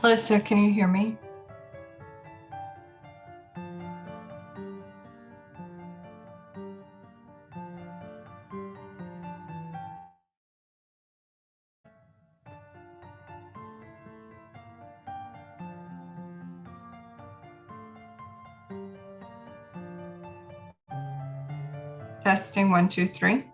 Alyssa, can you hear me? Testing 1, 2, 3.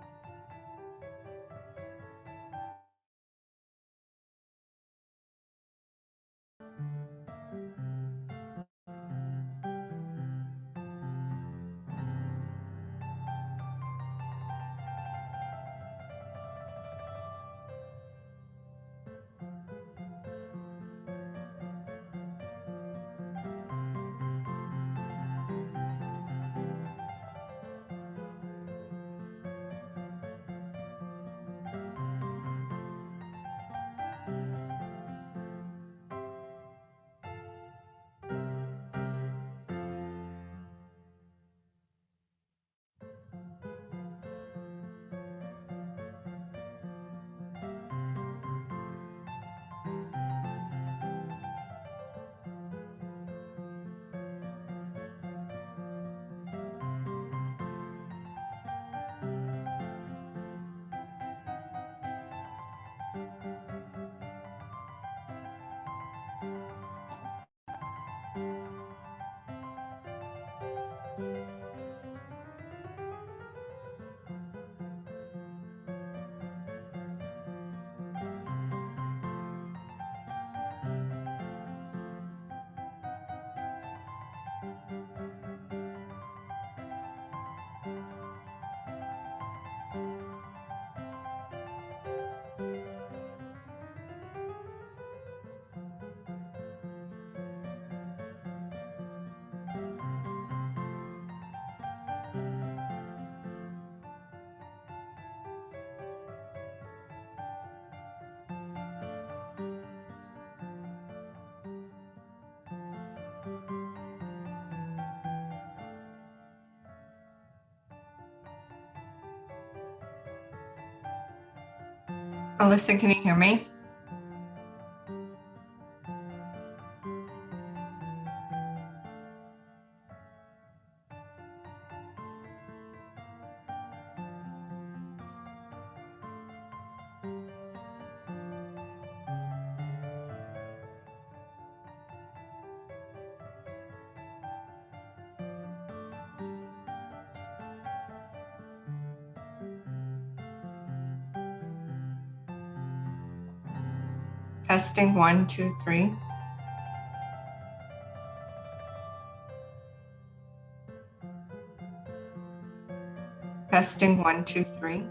Alyssa, can you hear me? Testing 1, 2, 3. Testing 1, 2, 3.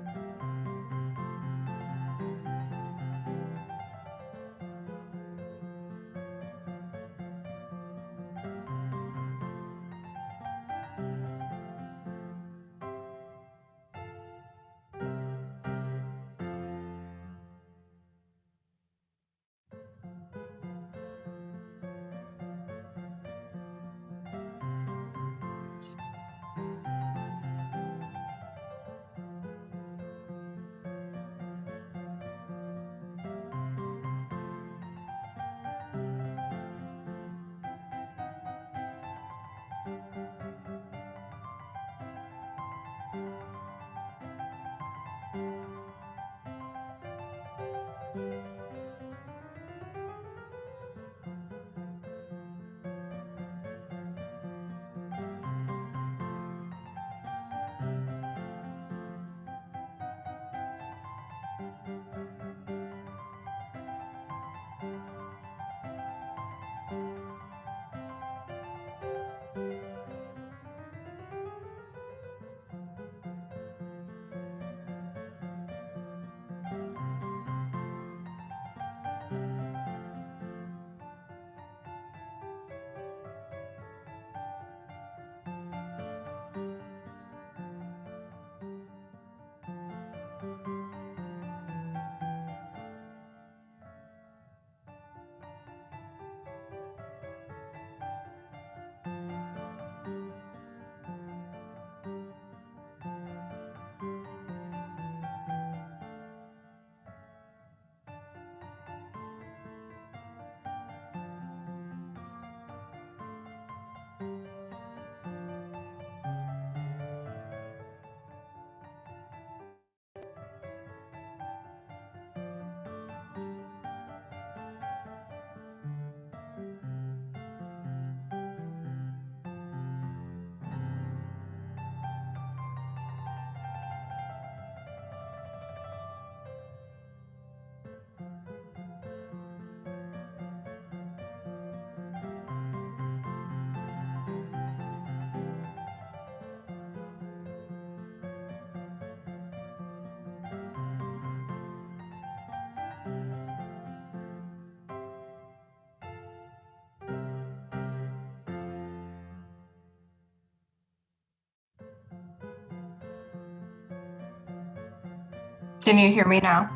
Can you hear me now?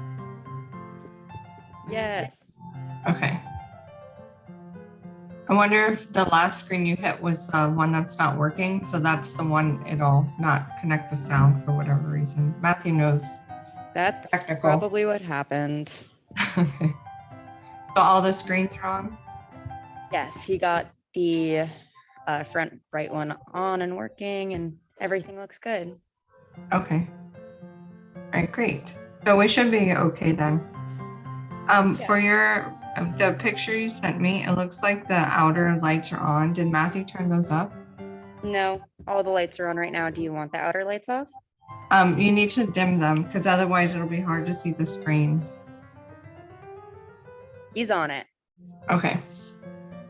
Yes. Okay. I wonder if the last screen you hit was the one that's not working. So that's the one it'll not connect the sound for whatever reason. Matthew knows. That's Technical. probably what happened. Okay. So all the screens are on? Yes, he got the front right one on and working, and everything looks good. Okay. All right, great. So we should be okay then. For your the picture you sent me, it looks like the outer lights are on. Did Matthew turn those up? No, all the lights are on right now. Do you want the outer lights off? You need to dim them because otherwise it'll be hard to see the screens. He's on it. Okay.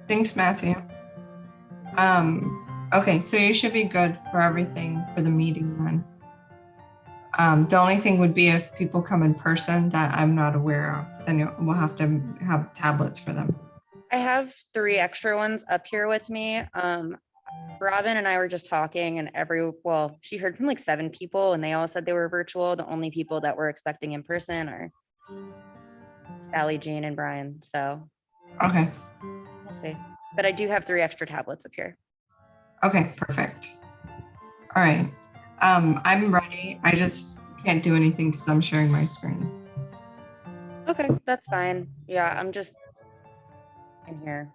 Thanks, Matthew. Okay, so you should be good for everything for the meeting then. The only thing would be if people come in person that I'm not aware of, then we'll have to have tablets for them. I have 3 extra ones up here with me. Robin and I were just talking, and she heard from like 7 people, and they all said they were virtual. The only people that we're expecting in person are Sally, Jane, and Brian. So Okay. we'll see. But I do have 3 extra tablets up here. Okay, perfect. All right. I'm ready. I just can't do anything because I'm sharing my screen. Okay, that's fine. Yeah, I'm just in here.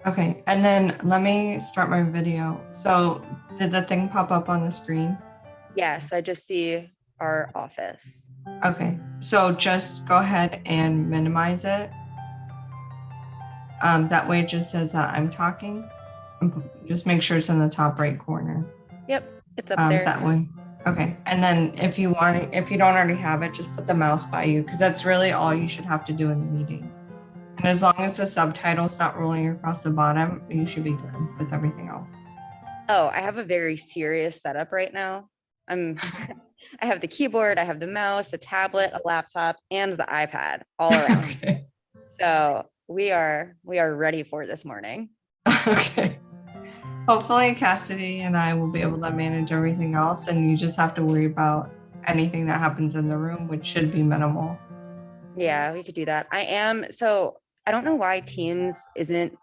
Okay, and then let me start my video. So did the thing pop up on the screen? Yes, I just see our office. Okay, so just go ahead and minimize it. That way it just says that I'm talking. Just make sure it's in the top right corner. Yep, it's up there. That way. Okay, and then if you don't already have it, just put the mouse by you because that's really all you should have to do in the meeting. And as long as the subtitle's not rolling across the bottom, you should be good with everything else. Oh, I have a very serious setup right now. I have the keyboard, I have the mouse, a tablet, a laptop, and the iPad all around. Okay. So we are ready for this morning. Okay. Hopefully Cassidy and I will be able to manage everything else, and you just have to worry about anything that happens in the room, which should be minimal. Yeah, we could do that. I don't know why Teams isn't,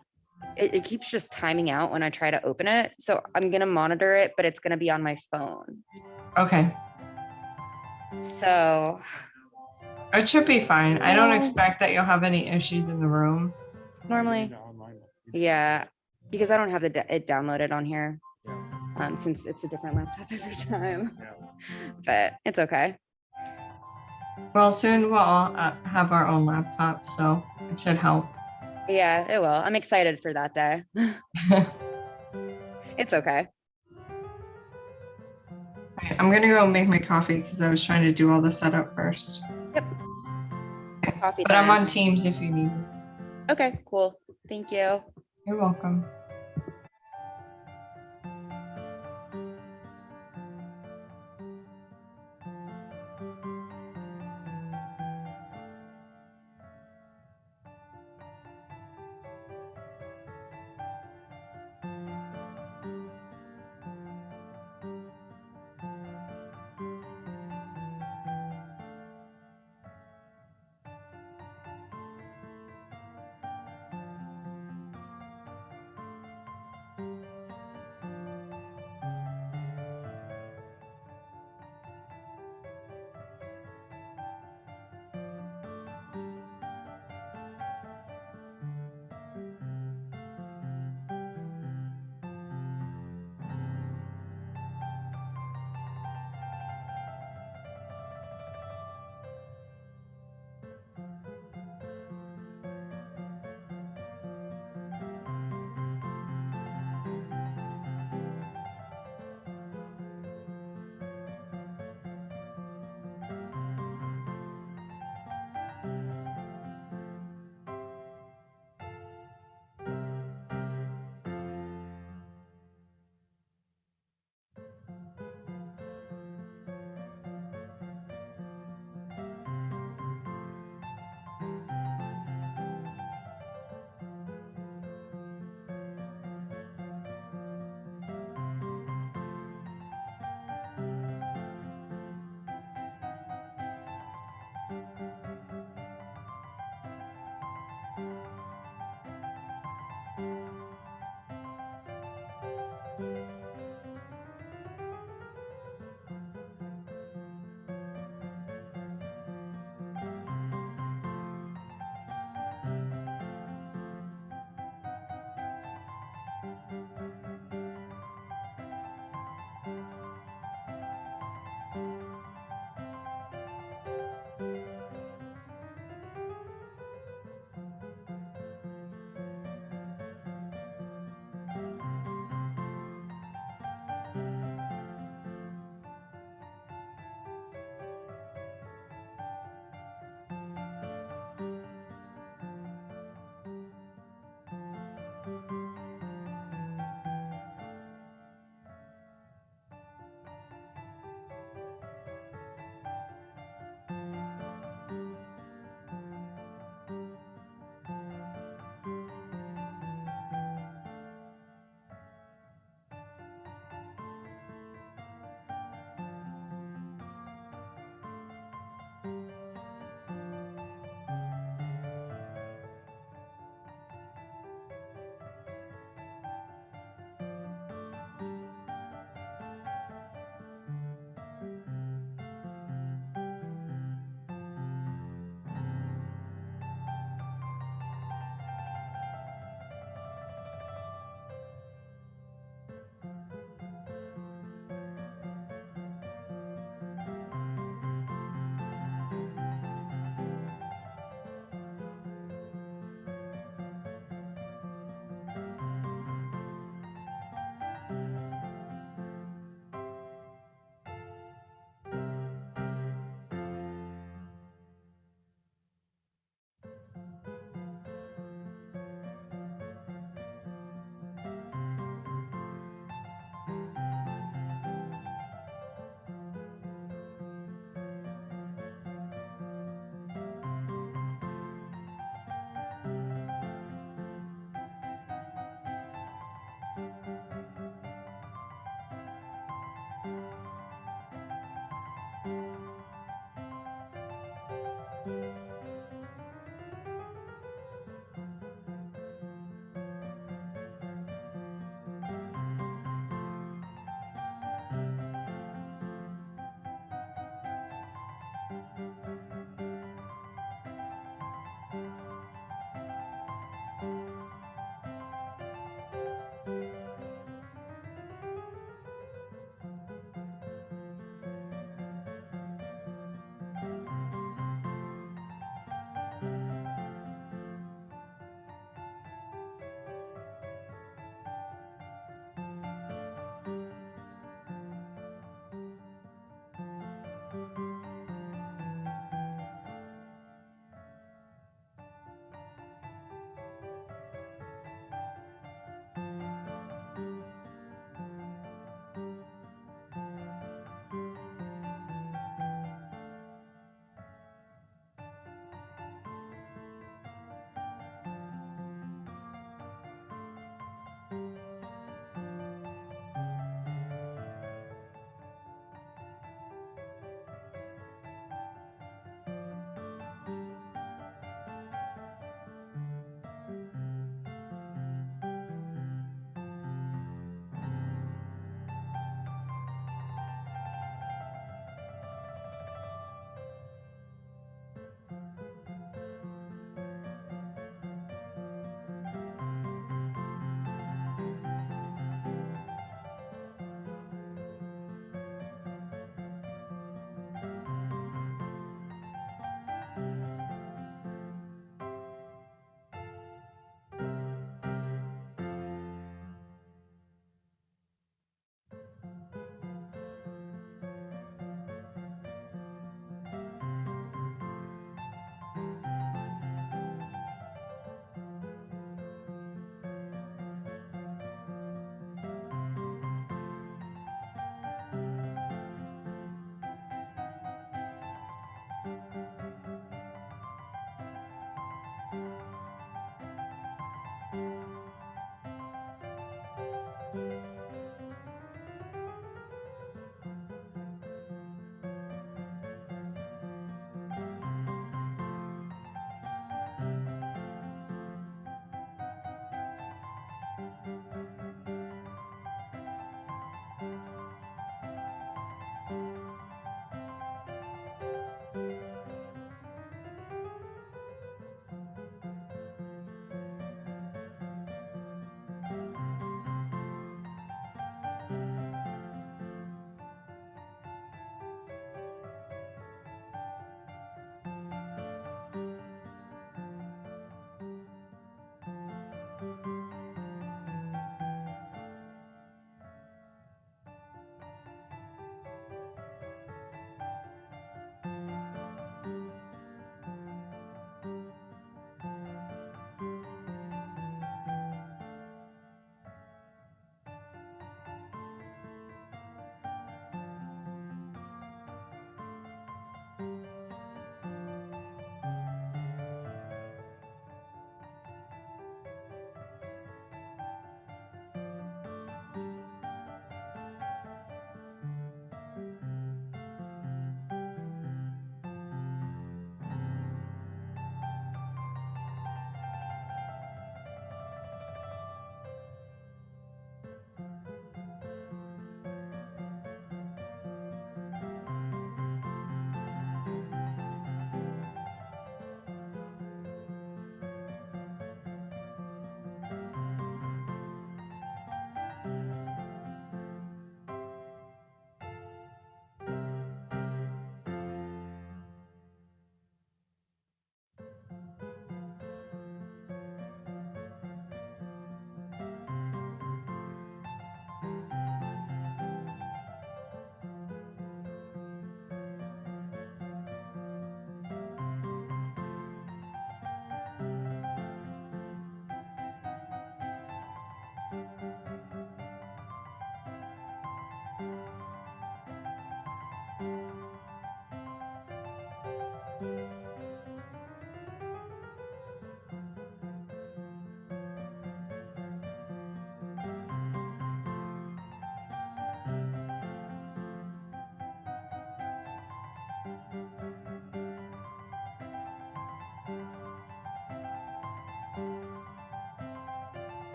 it keeps just timing out when I try to open it. So I'm going to monitor it, but it's going to be on my phone. Okay. So it should be fine. I don't expect that you'll have any issues in the room. Normally. Yeah, because I don't have it downloaded on here since it's a different laptop every time. But it's okay. Well, soon we'll all have our own laptop, so it should help. Yeah, it will. I'm excited for that day. It's okay. Right, I'm gonna go make my coffee because I was trying to do all the setup first. Yep. Coffee but time. I'm on Teams if you need me. Okay, cool. Thank you. You're welcome.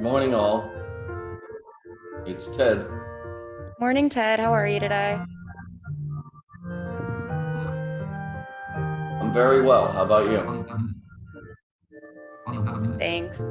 morning, all. It's Ted. Morning, Ted. How are you today? I'm very well. How about you? Thanks.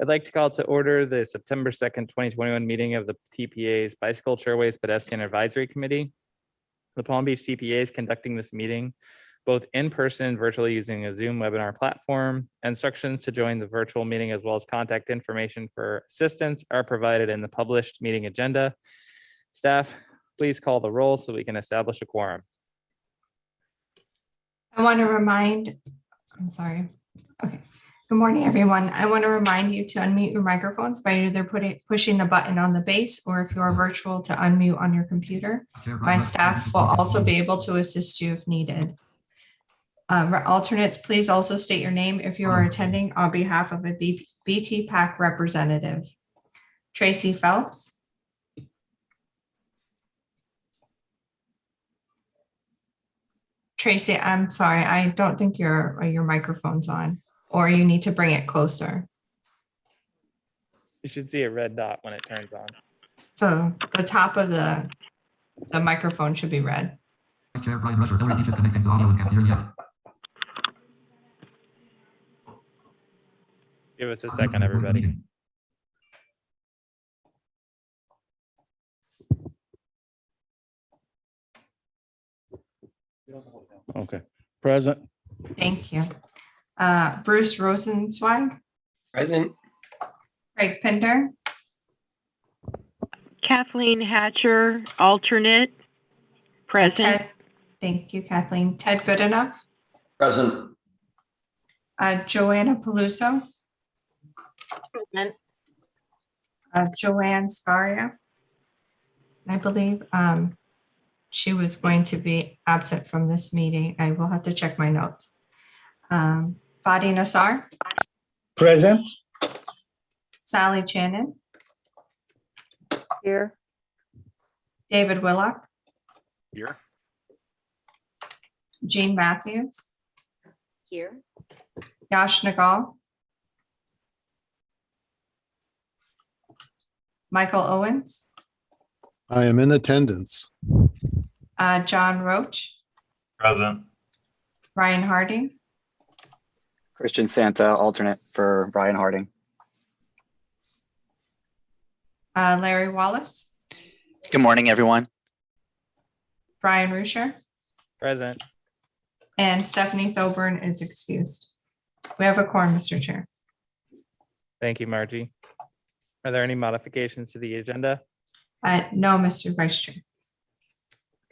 I'd like to call to order the September 2nd, 2021 meeting of the TPA's Bicycle Trailways Pedestrian Advisory Committee. The Palm Beach TPA is conducting this meeting both in person and virtually using a Zoom webinar platform. Instructions to join the virtual meeting as well as contact information for assistance are provided in the published meeting agenda. Staff, please call the roll so we can establish a quorum. I want to remind, I'm sorry. Okay. Good morning, everyone. I want to remind you to unmute your microphones by either pushing the button on the base, or if you are virtual, to unmute on your computer. My staff will also be able to assist you if needed. Alternates, please also state your name if you are attending on behalf of a BTPAC representative. Tracy Phelps. Tracy, I'm sorry, I don't think your microphone's on, or you need to bring it closer. You should see a red dot when it turns on. So the top of the microphone should be red. Give us a second, everybody. Okay, present. Thank you. Bruce Rosenzweig, Present. Craig Pinder, Kathleen Hatcher, alternate, present. Ted, thank you, Kathleen. Ted Goodenough, Present. Joanna Peluso, Joanne Scaria. I believe she was going to be absent from this meeting. I will have to check my notes. Fadi Nassar, Present. Sally Channon, Here. David Willock, Here. Jean Matthews, Here. Yash Nagal, Michael Owens, I am in attendance. John Roach, Present. Ryan Harding, Christian Santa, alternate for Brian Harding. Larry Wallace, Good morning, everyone. Brian Rusher, Present. and Stephanie Thoburn is excused. We have a quorum, Mr. Chair. Thank you, Margie. Are there any modifications to the agenda? No, Mr. Vice Chair.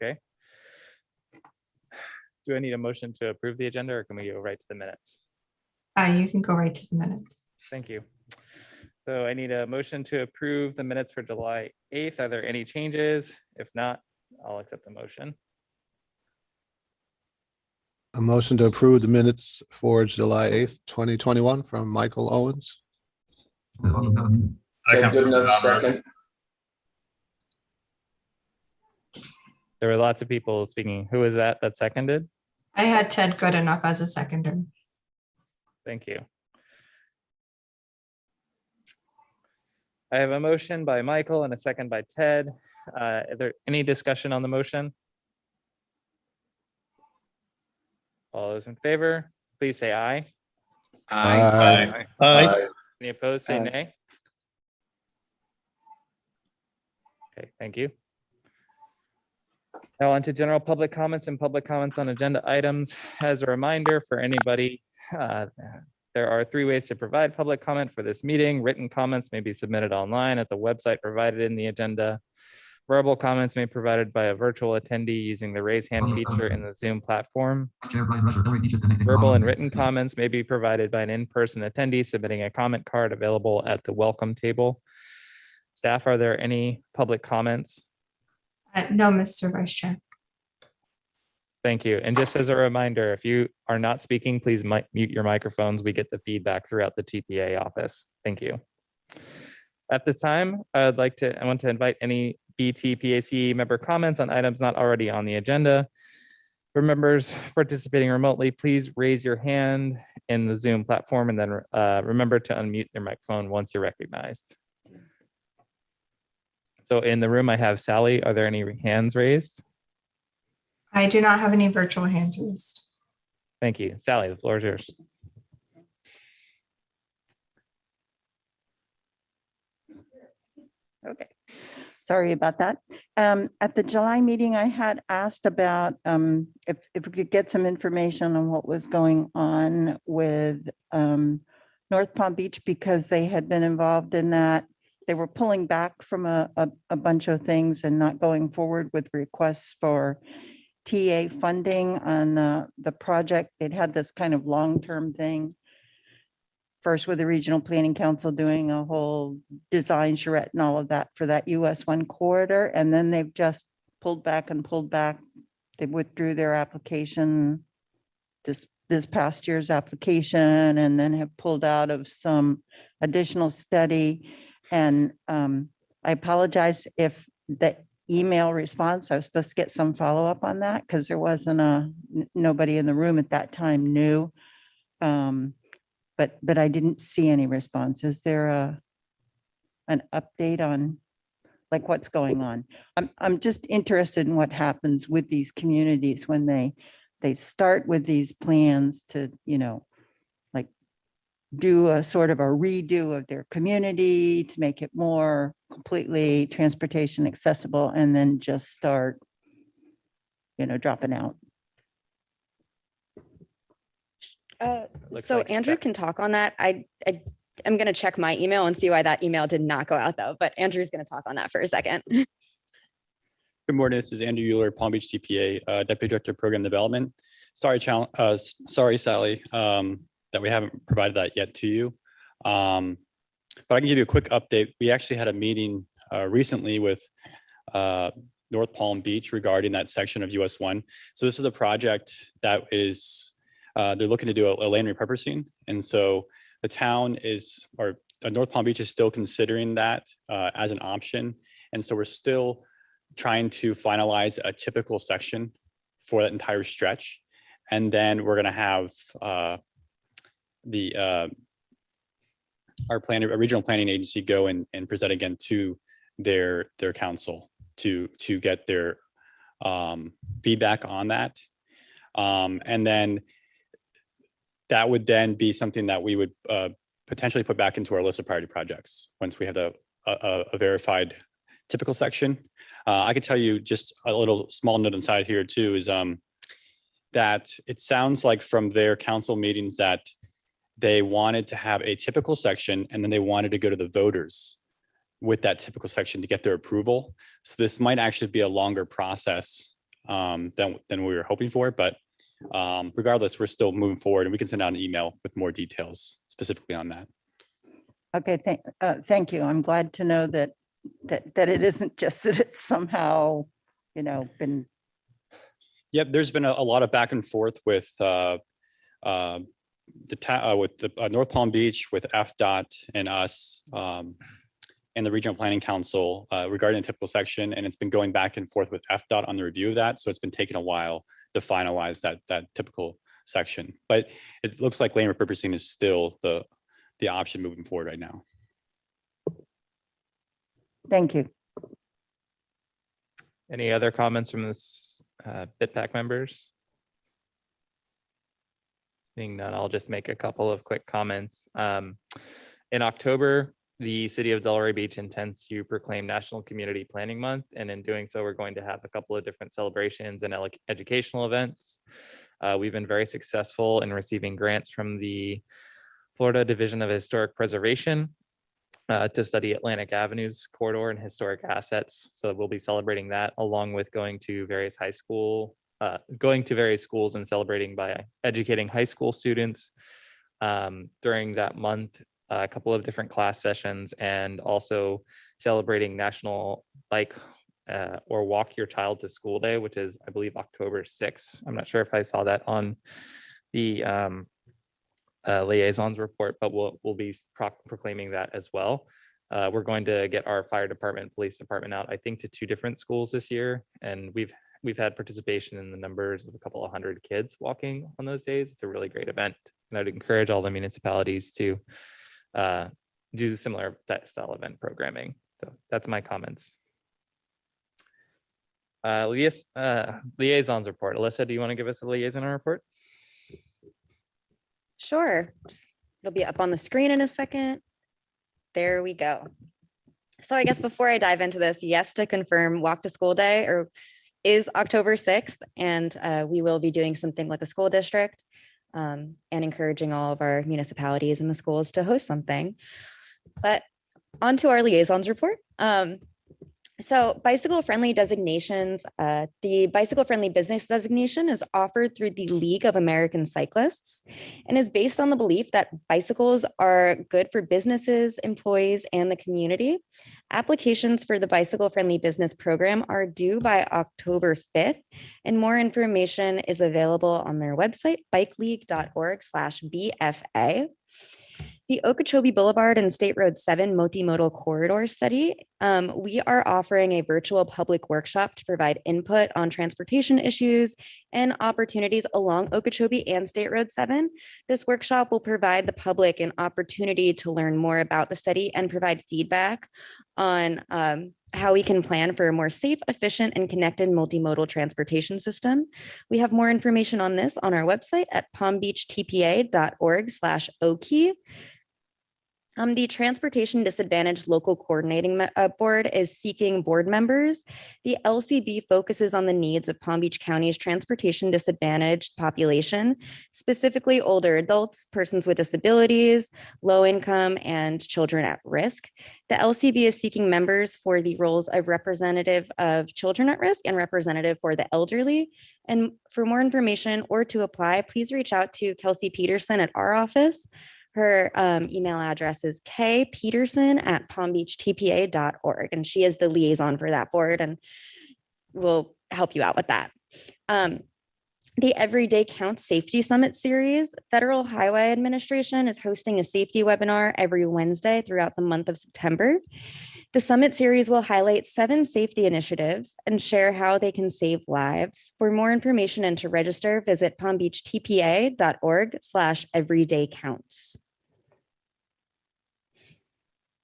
Okay. Do I need a motion to approve the agenda or can we go right to the minutes? You can go right to the minutes. Thank you. So I need a motion to approve the minutes for July 8th. Are there any changes? If not, I'll accept the motion. A motion to approve the minutes for July 8th, 2021 from Michael Owens. Ted Goodenough, second. There were lots of people speaking. Who was that seconded? I had Ted Goodenough as a seconder. Thank you. I have a motion by Michael and a second by Ted. Is there any discussion on the motion? All those in favor, please say aye. Aye. Aye. Any opposed, say Aye. nay. Okay, thank you. Now on to general public comments and public comments on agenda items. As a reminder for anybody, there are 3 ways to provide public comment for this meeting. Written comments may be submitted online at the website provided in the agenda. Verbal comments may be provided by a virtual attendee using the raise hand feature in the Zoom platform. Verbal and written comments may be provided by an in-person attendee submitting a comment card available at the welcome table. Staff, are there any public comments? No, Mr. Vice Chair. Thank you. And just as a reminder, if you are not speaking, please mute your microphones. We get the feedback throughout the TPA office. Thank you. At this time, I want to invite any BTPAC member comments on items not already on the agenda. For members participating remotely, please raise your hand in the Zoom platform and then remember to unmute your microphone once you're recognized. So in the room, I have Sally. Are there any hands raised? I do not have any virtual hands raised. Thank you. Sally, the floor is yours. Okay, sorry about that. At the July meeting, I had asked about if we could get some information on what was going on with North Palm Beach because they had been involved in that. They were pulling back from a bunch of things and not going forward with requests for TA funding on the project. They'd had this kind of long-term thing. First with the Regional Planning Council doing a whole design charrette and all of that for that US 1 corridor. And then they've just pulled back and pulled back. They withdrew their application, this past year's application, and then have pulled out of some additional study. And I apologize if the email response, I was supposed to get some follow-up on that because there wasn't nobody in the room at that time knew. But I didn't see any response. Is there an update on like what's going on? I'm just interested in what happens with these communities when they start with these plans to, like do a sort of a redo of their community to make it more completely transportation accessible and then just start, dropping out. So like Andrew Steph- can talk on that. I'm going to check my email and see why that email did not go out though, but Andrew's going to talk on that for a second. Good morning. This is Andrew Euler, Palm Beach TPA, Deputy Director of Program Development. Sorry, Sally, that we haven't provided that yet to you. But I can give you a quick update. We actually had a meeting recently with North Palm Beach regarding that section of US 1. So this is a project that is they're looking to do a land repurposing. And so the town North Palm Beach is still considering that as an option. And so we're still trying to finalize a typical section for that entire stretch. And then we're going to have our regional planning agency go and present again to their council. to get their feedback on that. And then that would then be something that we would potentially put back into our list of priority projects once we have a verified typical section. I could tell you just a little small note inside here too is that it sounds like from their council meetings that they wanted to have a typical section and then they wanted to go to the voters with that typical section to get their approval. So this might actually be a longer process than we were hoping for, but regardless, we're still moving forward and we can send out an email with more details specifically on that. Okay, thank you. I'm glad to know that it isn't just that it's somehow, been. Yep, there's been a lot of back and forth with the North Palm Beach, with FDOT and us, and the Regional Planning Council regarding the typical section, and it's been going back and forth with FDOT on the review of that. So it's been taking a while to finalize that typical section. But it looks like lane repurposing is still the option moving forward right now. Thank you. Any other comments from this BTPAC members? Seeing none, I'll just make a couple of quick comments. In October, the city of Delray Beach intends to proclaim National Community Planning Month, and in doing so, we're going to have a couple of different celebrations and educational events. We've been very successful in receiving grants from the Florida Division of Historic Preservation to study Atlantic Avenue's corridor and historic assets. So we'll be celebrating that along with going to various schools and celebrating by educating high school students during that month. A couple of different class sessions and also celebrating National Bike or Walk Your Child to School Day, which is, I believe, October 6th. I'm not sure if I saw that on the liaisons report, but we'll be proclaiming that as well. We're going to get our fire department, police department out, I think, to 2 different schools this year, and we've had participation in the numbers of a couple of hundred kids walking on those days. It's a really great event, and I'd encourage all the municipalities to do similar style event programming. So that's my comments. Liaisons report. Alyssa, do you want to give us a liaison report? Sure. It'll be up on the screen in a second. There we go. So I guess before I dive into this, yes, to confirm, Walk to School Day is October 6th, and we will be doing something with the school district and encouraging all of our municipalities and the schools to host something. But on to our liaisons report. So bicycle-friendly designations, the bicycle-friendly business designation is offered through the League of American Cyclists and is based on the belief that bicycles are good for businesses, employees, and the community. Applications for the bicycle-friendly business program are due by October 5th, and more information is available on their website, bikeleague.org/BFA. The Okeechobee Boulevard and State Road 7 multimodal corridor study, we are offering a virtual public workshop to provide input on transportation issues and opportunities along Okeechobee and State Road 7. This workshop will provide the public an opportunity to learn more about the study and provide feedback on how we can plan for a more safe, efficient, and connected multimodal transportation system. We have more information on this on our website at palmbeachtpa.org/OKI. The Transportation Disadvantaged Local Coordinating Board is seeking board members. The LCB focuses on the needs of Palm Beach County's transportation disadvantaged population, specifically older adults, persons with disabilities, low income, and children at risk. The LCB is seeking members for the roles of representative of children at risk and representative for the elderly. And for more information or to apply, please reach out to Kelsey Peterson at our office. Her email address is kpeterson@palmbeachtpa.org, and she is the liaison for that board and will help you out with that. The Everyday Counts Safety Summit Series, Federal Highway Administration is hosting a safety webinar every Wednesday throughout the month of September. The summit series will highlight 7 safety initiatives and share how they can save lives. For more information and to register, visit palmbeachtpa.org/everydaycounts.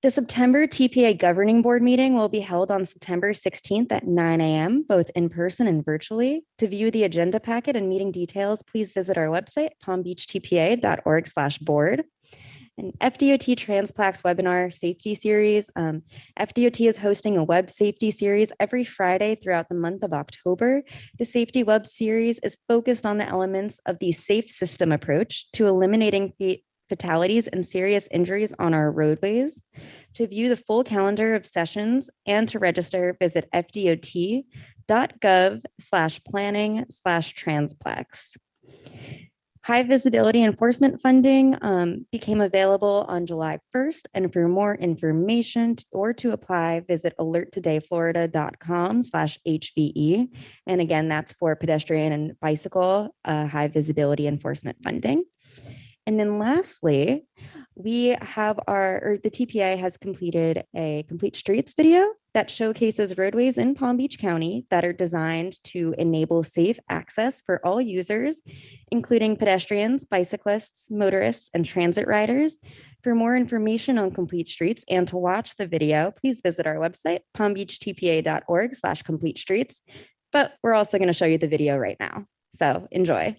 The September TPA Governing Board meeting will be held on September 16th at 9 a.m., both in person and virtually. To view the agenda packet and meeting details, please visit our website, palmbeachtpa.org/board. And FDOT TransPLAX webinar safety series. FDOT is hosting a web safety series every Friday throughout the month of October. The safety web series is focused on the elements of the safe system approach to eliminating fatalities and serious injuries on our roadways. To view the full calendar of sessions and to register, visit fdot.gov/planning/TransPLAX. High visibility enforcement funding became available on July 1st. And for more information or to apply, visit alerttodayflorida.com/HVE. And again, that's for pedestrian and bicycle high visibility enforcement funding. And then lastly, the TPA has completed a complete streets video that showcases roadways in Palm Beach County that are designed to enable safe access for all users, including pedestrians, bicyclists, motorists, and transit riders. For more information on complete streets and to watch the video, please visit our website, palmbeachtpa.org/complete streets. But we're also going to show you the video right now. So enjoy.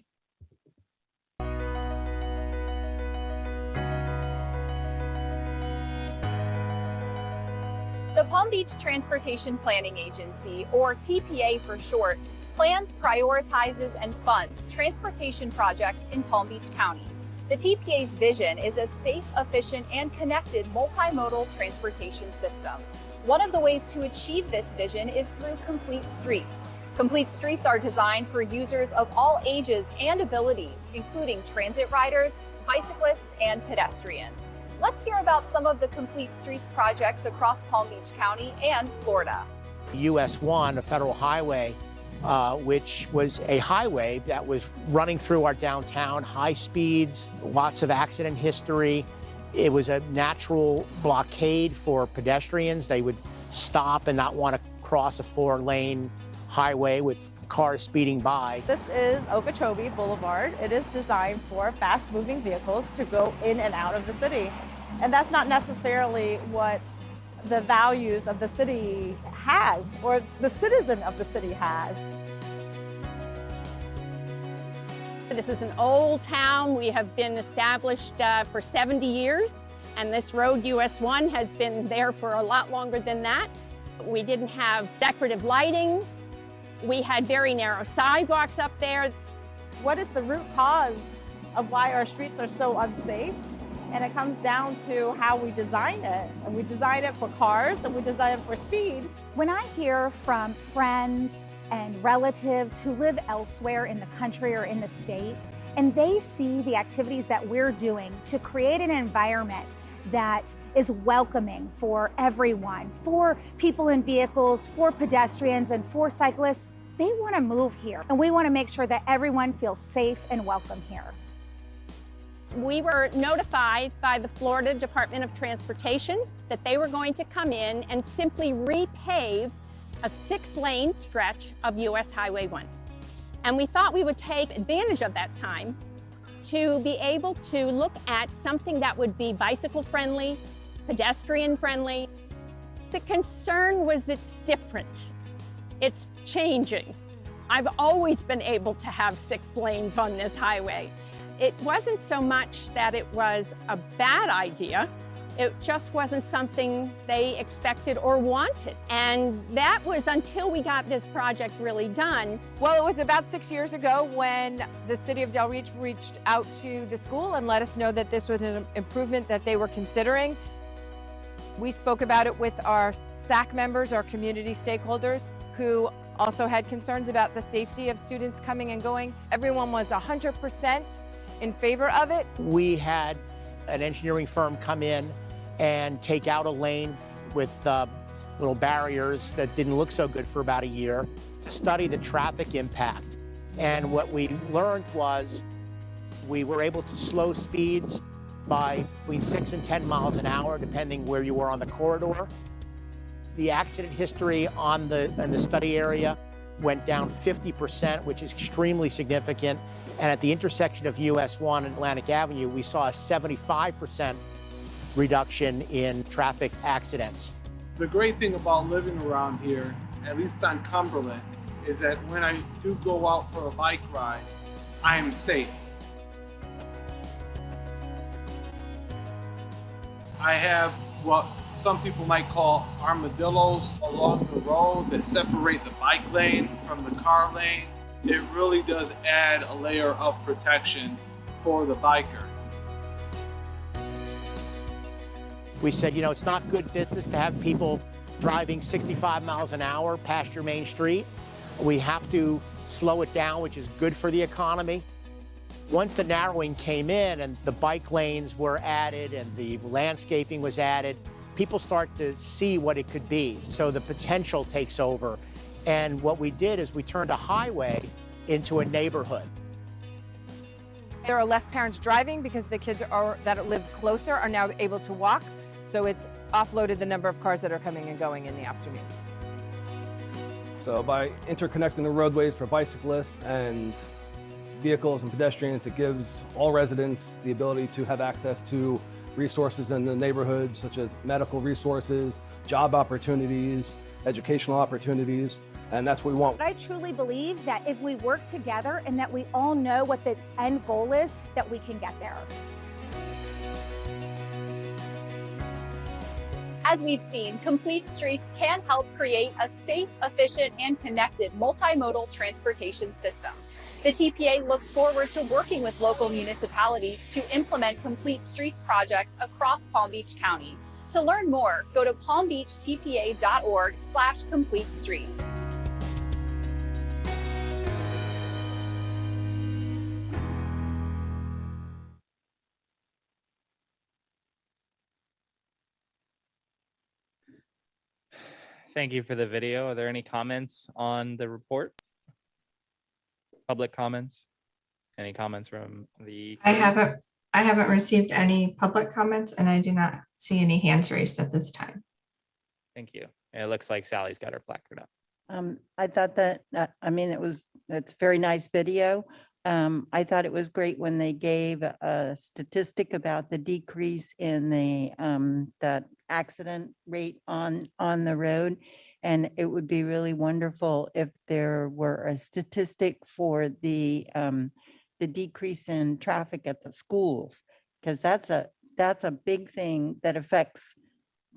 The Palm Beach Transportation Planning Agency, or TPA for short, plans, prioritizes, and funds transportation projects in Palm Beach County. The TPA's vision is a safe, efficient, and connected multimodal transportation system. One of the ways to achieve this vision is through complete streets. Complete streets are designed for users of all ages and abilities, including transit riders, bicyclists, and pedestrians. Let's hear about some of the complete streets projects across Palm Beach County and Florida. US 1, a federal highway, which was a highway that was running through our downtown, high speeds, lots of accident history. It was a natural blockade for pedestrians. They would stop and not want to cross a 4-lane highway with cars speeding by. This is Okeechobee Boulevard. It is designed for fast-moving vehicles to go in and out of the city. And that's not necessarily what the values of the city has, or the citizen of the city has. This is an old town. We have been established for 70 years, and this road, US 1, has been there for a lot longer than that. We didn't have decorative lighting. We had very narrow sidewalks up there. What is the root cause of why our streets are so unsafe? And it comes down to how we design it. And we design it for cars and we design it for speed. When I hear from friends and relatives who live elsewhere in the country or in the state, and they see the activities that we're doing to create an environment that is welcoming for everyone, for people in vehicles, for pedestrians, and for cyclists, they want to move here. And we want to make sure that everyone feels safe and welcome here. We were notified by the Florida Department of Transportation that they were going to come in and simply repave a 6-lane stretch of US Highway 1. And we thought we would take advantage of that time to be able to look at something that would be bicycle friendly, pedestrian friendly. The concern was it's different. It's changing. I've always been able to have 6 lanes on this highway. It wasn't so much that it was a bad idea. It just wasn't something they expected or wanted. And that was until we got this project really done. Well, it was about 6 years ago when the city of Del Reach reached out to the school and let us know that this was an improvement that they were considering. We spoke about it with our SAC members, our community stakeholders, who also had concerns about the safety of students coming and going. Everyone was 100% in favor of it. We had an engineering firm come in and take out a lane with little barriers that didn't look so good for about a year to study the traffic impact. And what we learned was we were able to slow speeds by between 6 and 10 miles an hour, depending where you were on the corridor. The accident history in the study area went down 50%, which is extremely significant. And at the intersection of US 1 and Atlantic Avenue, we saw a 75% reduction in traffic accidents. The great thing about living around here, at least on Cumberland, is that when I do go out for a bike ride, I am safe. I have what some people might call armadillos along the road that separate the bike lane from the car lane. It really does add a layer of protection for the biker. We said, it's not good business to have people driving 65 miles an hour past your main street. We have to slow it down, which is good for the economy. Once the narrowing came in and the bike lanes were added and the landscaping was added, people start to see what it could be. So the potential takes over. And what we did is we turned a highway into a neighborhood. There are less parents driving because the kids that live closer are now able to walk. So it's offloaded the number of cars that are coming and going in the afternoon. So by interconnecting the roadways for bicyclists and vehicles and pedestrians, it gives all residents the ability to have access to resources in the neighborhood, such as medical resources, job opportunities, educational opportunities, and that's what we want. But I truly believe that if we work together and that we all know what the end goal is, that we can get there. As we've seen, Complete Streets can help create a safe, efficient, and connected multimodal transportation system. The TPA looks forward to working with local municipalities to implement Complete Streets projects across Palm Beach County. To learn more, go to palmbeachtpa.org/completestreets. Thank you for the video. Are there any comments on the report? Public comments? Any comments from the? I haven't received any public comments and I do not see any hands raised at this time. Thank you. It looks like Sally's got her placard up. I thought that, it's a very nice video. I thought it was great when they gave a statistic about the decrease in that accident rate on the road. And it would be really wonderful if there were a statistic for the decrease in traffic at the schools, because that's a big thing that affects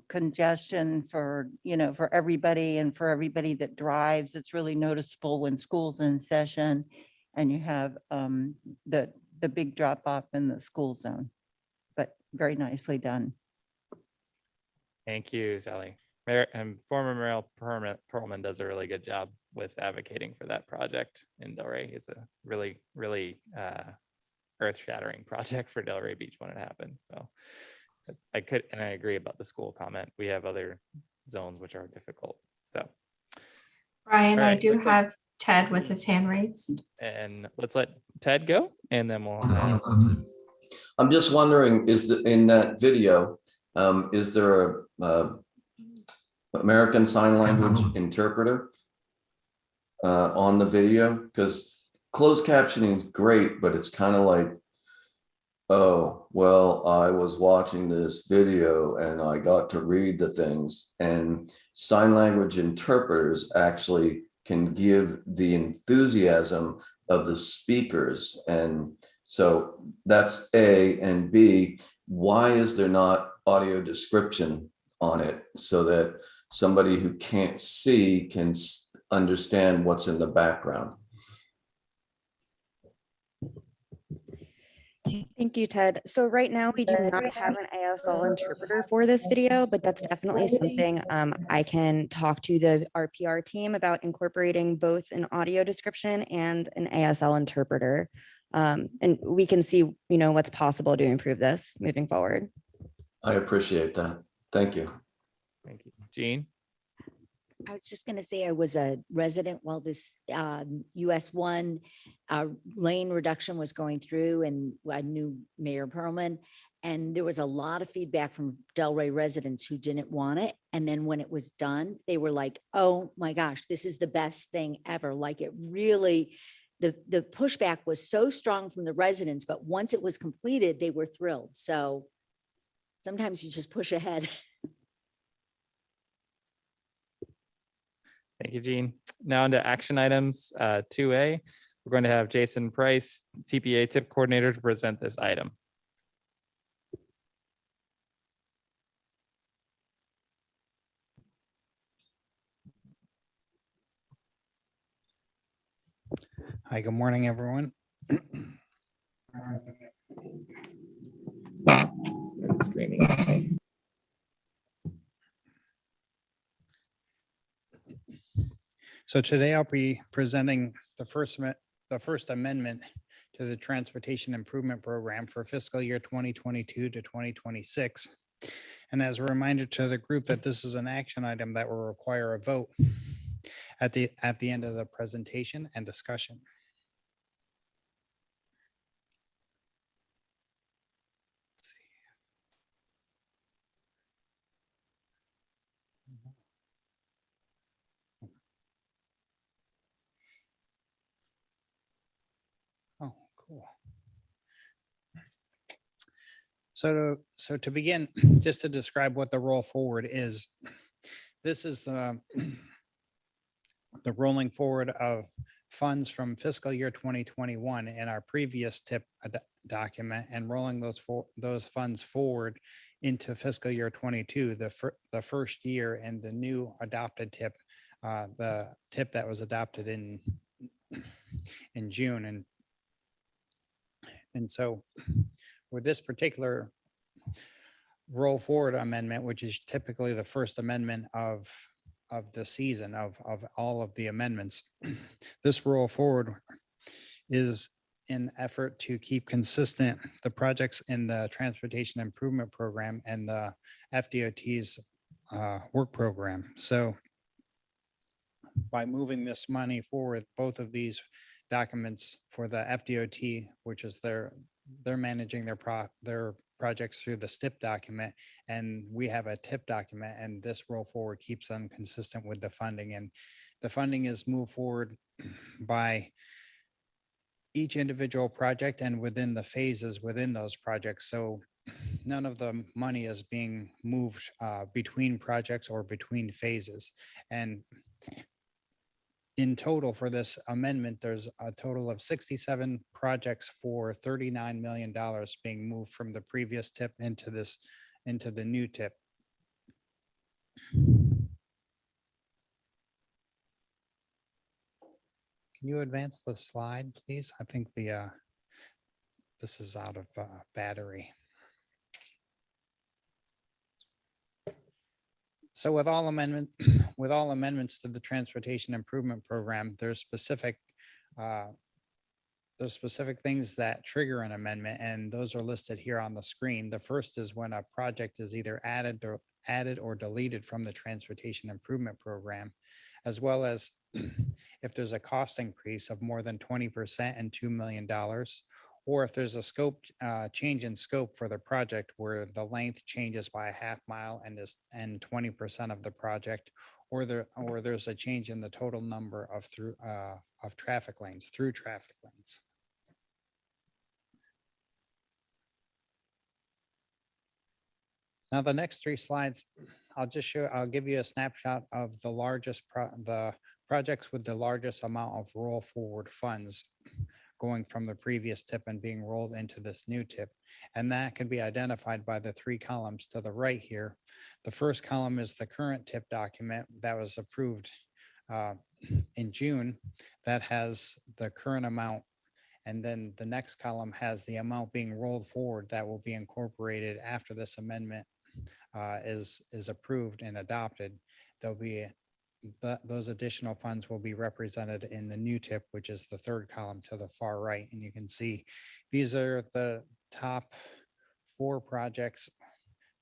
congestion for everybody and for everybody that drives. It's really noticeable when school's in session and you have the big drop off in the school zone, but very nicely done. Thank you, Sally. Former Mayor Perlman does a really good job with advocating for that project in Delray. It's a really, really earth-shattering project for Delray Beach when it happens. So I agree about the school comment. We have other zones which are difficult. So Brian, all right, I do have Ted with his hand raised. And let's let Ted go, and then we'll. I'm just wondering, in that video, is there a American Sign Language interpreter on the video? Because closed captioning is great, but it's kind of like, oh, well, I was watching this video and I got to read the things, and sign language interpreters actually can give the enthusiasm of the speakers. And so that's A, and B, why is there not audio description on it so that somebody who can't see can understand what's in the background? Thank you, Ted. So right now we do not have an ASL interpreter for this video, but that's definitely something I can talk to the RPR team about incorporating both an audio description and an ASL interpreter. And we can see, what's possible to improve this moving forward. I appreciate that. Thank you. Thank you. Jean? I was just going to say I was a resident while this US 1 lane reduction was going through, and I knew Mayor Perlman, and there was a lot of feedback from Delray residents who didn't want it. And then when it was done, they were like, oh my gosh, this is the best thing ever. Like, it really, the pushback was so strong from the residents, but once it was completed, they were thrilled. So Sometimes you just push ahead. Thank you, Jean. Now into action items, 2A. We're going to have Jason Price, TPA tip coordinator, to present this item. Hi, good morning, everyone. Start screening. So today I'll be presenting the first amendment to the Transportation Improvement Program for fiscal year 2022 to 2026. And as a reminder to the group that this is an action item that will require a vote at the end of the presentation and discussion. Oh, cool. So to begin, just to describe what the roll forward is, this is the rolling forward of funds from fiscal year 2021 in our previous tip document and rolling those funds forward into fiscal year 22, the first year and the new adopted tip, the tip that was adopted in June. And so with this particular roll forward amendment, which is typically the first amendment of the season of all of the amendments, this roll forward is an effort to keep consistent the projects in the Transportation Improvement Program and the FDOT's work program. So by moving this money forward, both of these documents for the FDOT, which is they're managing their projects through the STIP document, and we have a TIP document, and this roll forward keeps them consistent with the funding. And the funding is moved forward by each individual project and within the phases within those projects. So none of the money is being moved between projects or between phases. And in total for this amendment, there's a total of 67 projects for $39 million being moved from the previous tip into the new tip. Can you advance the slide, please? I think this is out of battery. So with all amendments to the Transportation Improvement Program, there's specific things that trigger an amendment, and those are listed here on the screen. The first is when a project is either added or deleted from the Transportation Improvement Program, as well as if there's a cost increase of more than 20% and $2 million, or if there's a scope change in scope for the project where the length changes by a half mile and 20% of the project, or there's a change in the total number of through traffic lanes. Now the next three slides, I'll give you a snapshot of the projects with the largest amount of roll forward funds going from the previous tip and being rolled into this new tip. And that can be identified by the three columns to the right here. The first column is the current tip document that was approved in June that has the current amount. And then the next column has the amount being rolled forward that will be incorporated after this amendment is approved and adopted. There'll be those additional funds will be represented in the new tip, which is the third column to the far right. And you can see these are the top 4 projects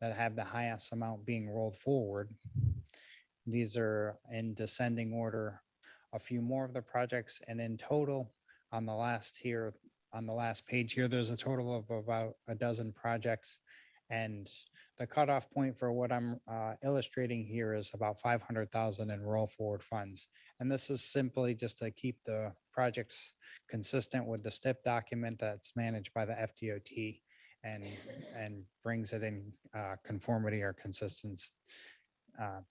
that have the highest amount being rolled forward. These are in descending order, a few more of the projects, and in total on the last page here, there's a total of about a dozen projects. And the cutoff point for what I'm illustrating here is about 500,000 in roll forward funds. And this is simply just to keep the projects consistent with the STIP document that's managed by the FDOT. and brings it in conformity or consistency,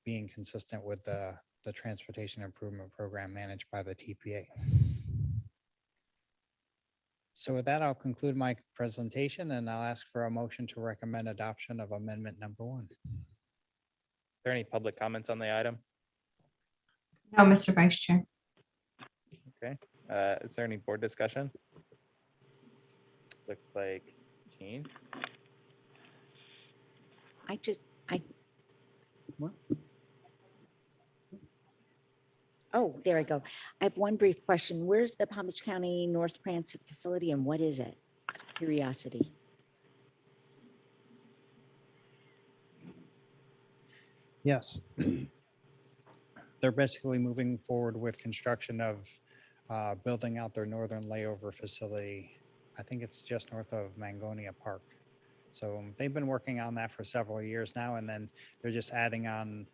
being consistent with the transportation improvement program managed by the TPA. So with that, I'll conclude my presentation and I'll ask for a motion to recommend adoption of amendment number 1. Is there any public comments on the item? No, Mr. Vice Chair. Okay. Is there any board discussion? Looks like Jean. What? Oh, there I go. I have one brief question. Where's the Palm Beach County North Transit facility and what is it? Curiosity. Yes. They're basically moving forward with construction of building out their northern layover facility. I think it's just north of Mangonia Park. So they've been working on that for several years now, and then they're just adding on.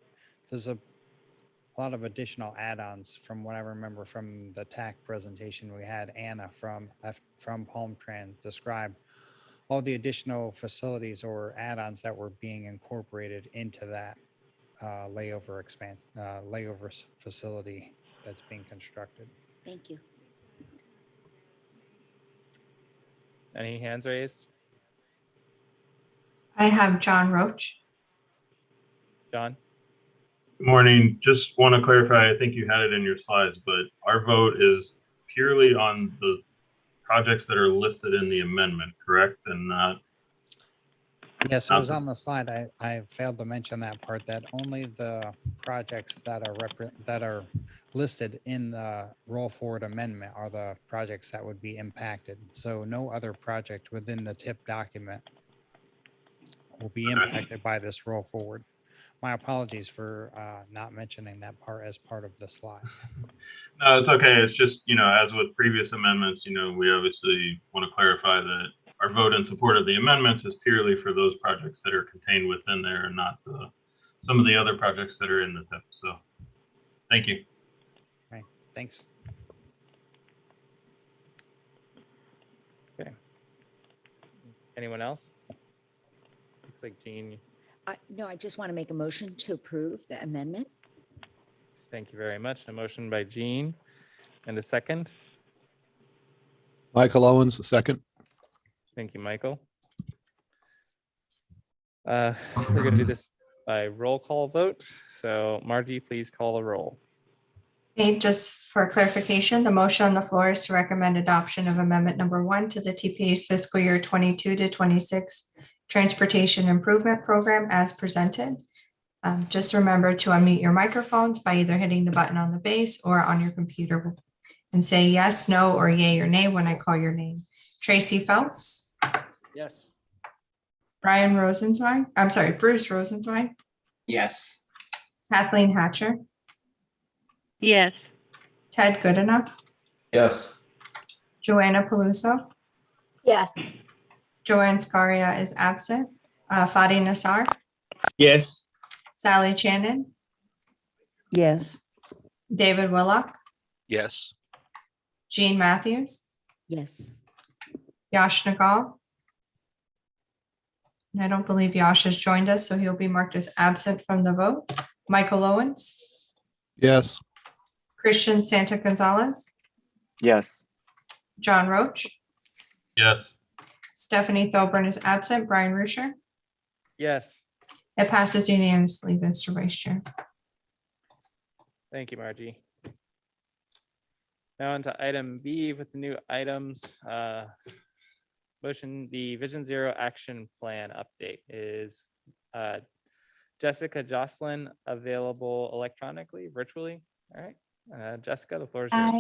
There's a lot of additional add-ons from what I remember from the TAC presentation we had. Anna from Palm Trans describe all the additional facilities or add-ons that were being incorporated into that layover facility that's being constructed. Thank you. Any hands raised? I have John Roach. John? Good morning. Just want to clarify, I think you had it in your slides, but our vote is purely on the projects that are listed in the amendment, correct? And not. Yes, it was on the slide. I failed to mention that part, that only the projects that are listed in the roll forward amendment are the projects that would be impacted. So no other project within the TIP document will be impacted by this roll forward. My apologies for not mentioning that part as part of the slide. No, it's okay. It's just, as with previous amendments, we obviously want to clarify that our vote in support of the amendments is purely for those projects that are contained within there and not some of the other projects that are in the TIP. So thank you. Right. Thanks. Okay. Anyone else? Looks like Jean. No, I just want to make a motion to approve the amendment. Thank you very much. A motion by Jean and a second. Michael Owens, second. Thank you, Michael. We're going to do this by roll call vote. So Margie, please call a roll. Okay, just for clarification, the motion on the floor is to recommend adoption of amendment number 1 to the TPA's fiscal year 22 to 26 Transportation Improvement Program as presented. Just remember to unmute your microphones by either hitting the button on the base or on your computer and say yes, no, or yay or nay when I call your name. Tracy Phelps. Yes. Brian Rosenzweig. I'm sorry, Bruce Rosenzweig. Yes. Kathleen Hatcher. Yes. Ted Goodenough. Yes. Joanna Peluso. Yes. Joanne Scaria is absent. Fadi Nassar. Yes. Sally Channon. Yes. David Willock. Yes. Jean Matthews. Yes. Yash Nagal. And I don't believe Yash has joined us, so he'll be marked as absent from the vote. Michael Owens. Yes. Christian Santa Gonzalez. Yes. John Roach. Yes. Stephanie Thoburn is absent. Brian Rusher. Yes. It passes unanimously, Mr. Vice Chair. Thank you, Margie. Now on to item B with the new items. Motion, the Vision Zero Action Plan update. Is Jessica Jocelyn available electronically, virtually? All right. Jessica, the floor is yours.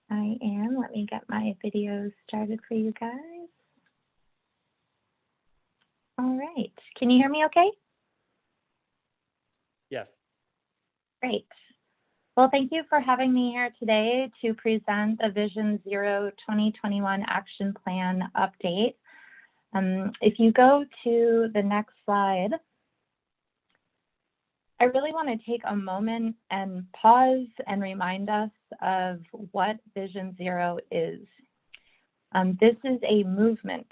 I am. Let me get my video started for you guys. All right. Can you hear me okay? Yes. Great. Well, thank you for having me here today to present the Vision Zero 2021 Action Plan update. If you go to the next slide, I really want to take a moment and pause and remind us of what Vision Zero is. This is a movement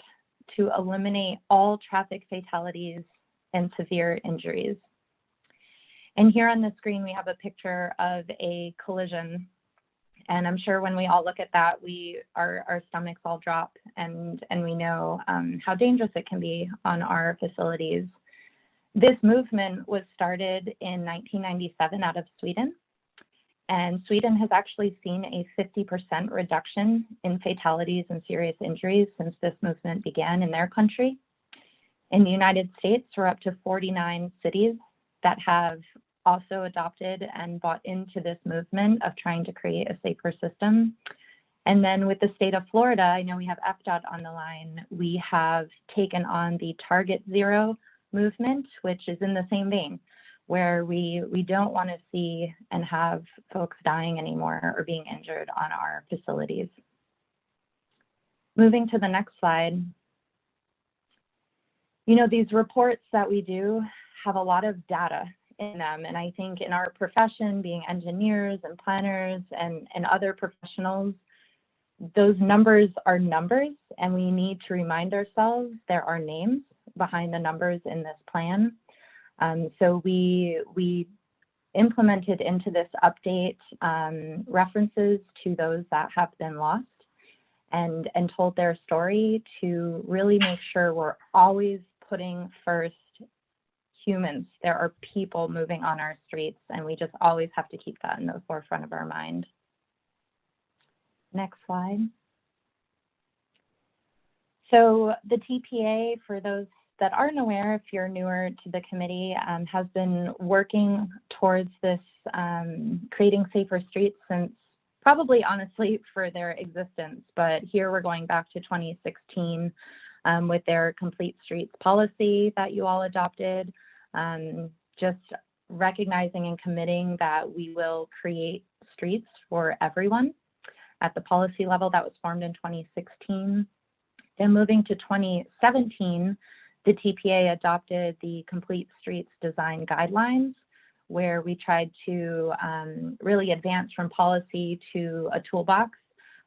to eliminate all traffic fatalities and severe injuries. And here on the screen, we have a picture of a collision. And I'm sure when we all look at that, our stomachs all drop, and we know how dangerous it can be on our facilities. This movement was started in 1997 out of Sweden. And Sweden has actually seen a 50% reduction in fatalities and serious injuries since this movement began in their country. In the United States, we're up to 49 cities that have also adopted and bought into this movement of trying to create a safer system. And then with the state of Florida, I know we have FDOT on the line, we have taken on the Target Zero movement, which is in the same vein, where we don't want to see and have folks dying anymore or being injured on our facilities. Moving to the next slide. You know, these reports that we do have a lot of data in them. And I think in our profession, being engineers and planners and other professionals, those numbers are numbers, and we need to remind ourselves there are names behind the numbers in this plan. So we implemented into this update references to those that have been lost and told their story to really make sure we're always putting first humans. There are people moving on our streets, and we just always have to keep that in the forefront of our mind. Next slide. So the TPA, for those that aren't aware, if you're newer to the committee, has been working towards this creating safer streets since probably honestly for their existence. But here we're going back to 2016 with their Complete Streets policy that you all adopted, just recognizing and committing that we will create streets for everyone at the policy level. That was formed in 2016. Then moving to 2017, the TPA adopted the Complete Streets Design Guidelines, where we tried to really advance from policy to a toolbox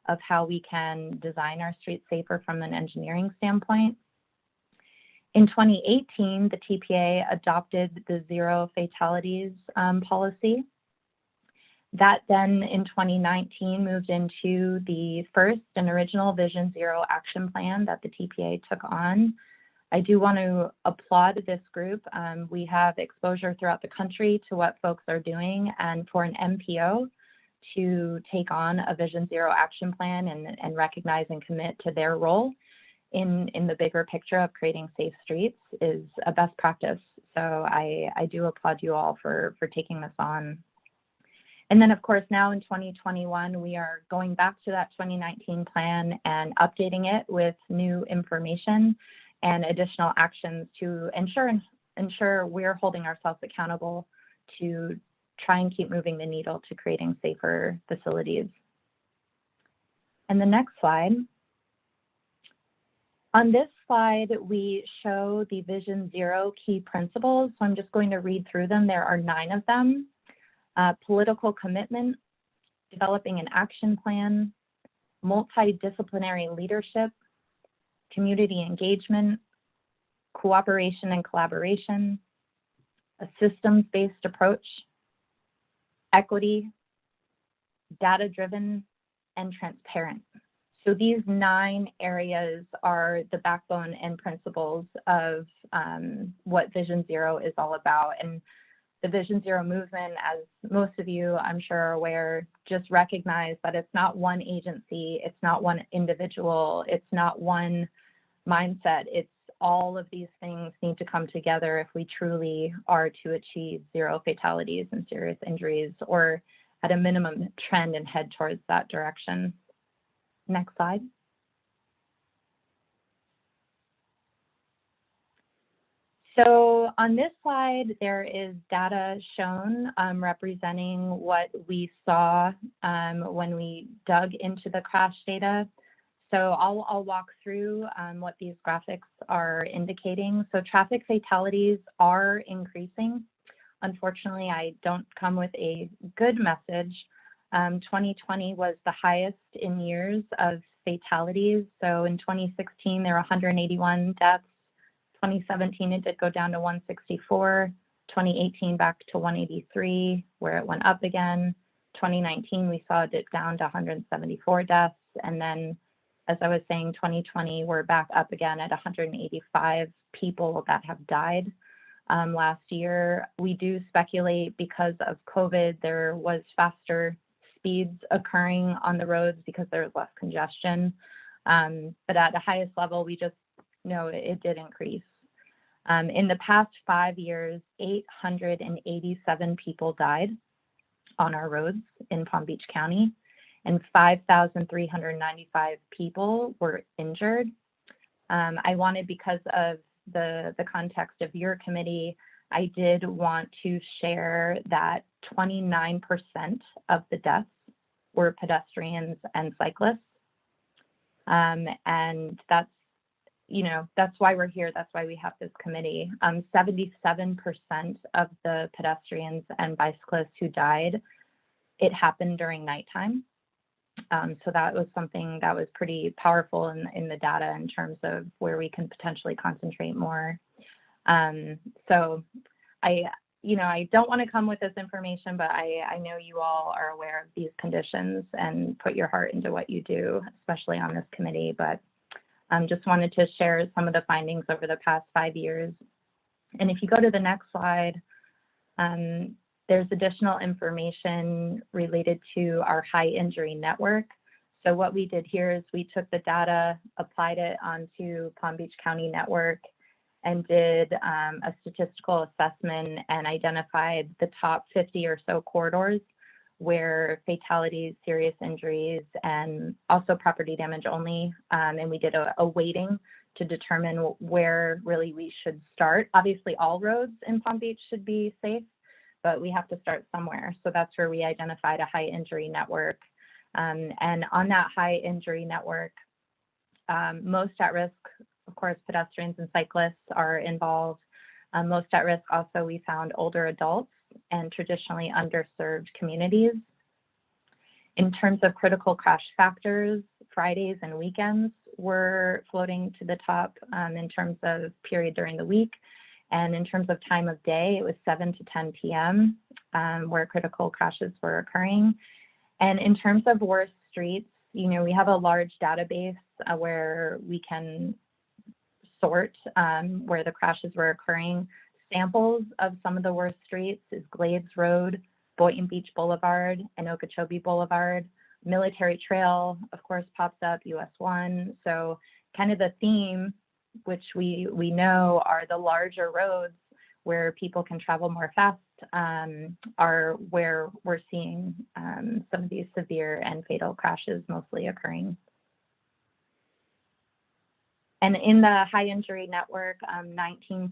of how we can design our streets safer from an engineering standpoint. In 2018, the TPA adopted the Zero Fatalities policy. That then in 2019 moved into the first and original Vision Zero action plan that the TPA took on. I do want to applaud this group. We have exposure throughout the country to what folks are doing, and for an MPO to take on a Vision Zero action plan and recognize and commit to their role in the bigger picture of creating safe streets is a best practice. So I do applaud you all for taking this on. And then of course, now in 2021, we are going back to that 2019 plan and updating it with new information and additional actions to ensure we're holding ourselves accountable to try and keep moving the needle to creating safer facilities. And the next slide. On this slide, we show the Vision Zero key principles. So I'm just going to read through them. There are 9 of them. Political commitment, developing an action plan, multidisciplinary leadership, community engagement, cooperation and collaboration, a systems-based approach, equity, data-driven, and transparent. So these 9 areas are the backbone and principles of what Vision Zero is all about. And the Vision Zero movement, as most of you I'm sure are aware, just recognize that it's not one agency, it's not one individual, it's not one mindset. It's all of these things need to come together if we truly are to achieve zero fatalities and serious injuries, or at a minimum trend and head towards that direction. Next slide. So on this slide, there is data shown representing what we saw when we dug into the crash data. So I'll walk through what these graphics are indicating. So traffic fatalities are increasing. Unfortunately, I don't come with a good message. 2020 was the highest in years of fatalities. So in 2016, there were 181 deaths. 2017, it did go down to 164. 2018, back to 183, where it went up again. 2019, we saw it dip down to 174 deaths. And then, as I was saying, 2020, we're back up again at 185 people that have died. Last year, we do speculate because of COVID, there was faster speeds occurring on the roads because there was less congestion. But at the highest level, we just know it did increase. In the past 5 years, 887 people died on our roads in Palm Beach County, and 5,395 people were injured. I wanted, because of the context of your committee, I did want to share that 29% of the deaths were pedestrians and cyclists. And that's, that's why we're here. That's why we have this committee. 77% of the pedestrians and bicyclists who died, it happened during nighttime. So that was something that was pretty powerful in the data in terms of where we can potentially concentrate more. So I don't want to come with this information, but I know you all are aware of these conditions and put your heart into what you do, especially on this committee. But just wanted to share some of the findings over the past 5 years. And if you go to the next slide, there's additional information related to our high injury network. So what we did here is we took the data, applied it onto Palm Beach County network, and did a statistical assessment and identified the top 50 or so corridors where fatalities, serious injuries, and also property damage only. And we did a weighting to determine where really we should start. Obviously, all roads in Palm Beach should be safe, but we have to start somewhere. So that's where we identified a high injury network. And on that high injury network, most at risk, of course, pedestrians and cyclists are involved. Most at risk also, we found older adults and traditionally underserved communities. In terms of critical crash factors, Fridays and weekends were floating to the top in terms of period during the week. And in terms of time of day, it was 7 to 10 p.m. Where critical crashes were occurring. And in terms of worst streets, we have a large database where we can sort where the crashes were occurring. Samples of some of the worst streets is Glades Road, Boynton Beach Boulevard, and Okeechobee Boulevard. Military Trail, of course, pops up, US 1. So kind of the theme, which we know are the larger roads where people can travel more fast, are where we're seeing some of these severe and fatal crashes mostly occurring. And in the high injury network, 19%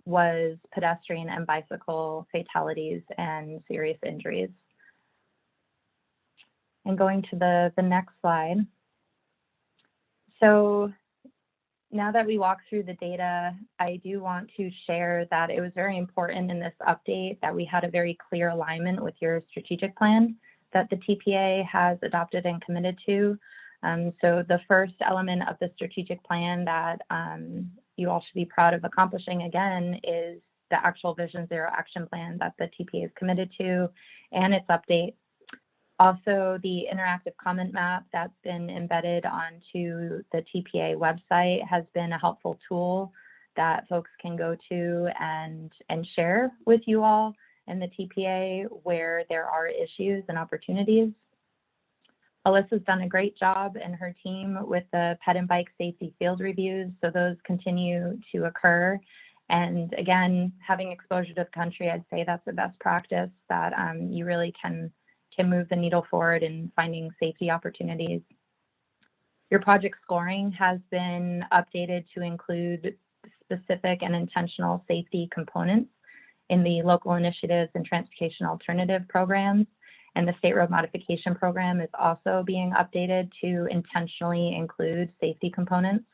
was pedestrian and bicycle fatalities and serious injuries. And going to the next slide. So now that we walk through the data, I do want to share that it was very important in this update that we had a very clear alignment with your strategic plan that the TPA has adopted and committed to. So the first element of the strategic plan that you all should be proud of accomplishing again is the actual Vision Zero action plan that the TPA is committed to and its update. Also, the interactive comment map that's been embedded onto the TPA website has been a helpful tool that folks can go to and share with you all in the TPA where there are issues and opportunities. Alyssa's done a great job and her team with the ped and bike safety field reviews, so those continue to occur. And again, having exposure to the country, I'd say that's the best practice that you really can move the needle forward in finding safety opportunities. Your project scoring has been updated to include specific and intentional safety components in the local initiatives and transportation alternative programs. And the state road modification program is also being updated to intentionally include safety components.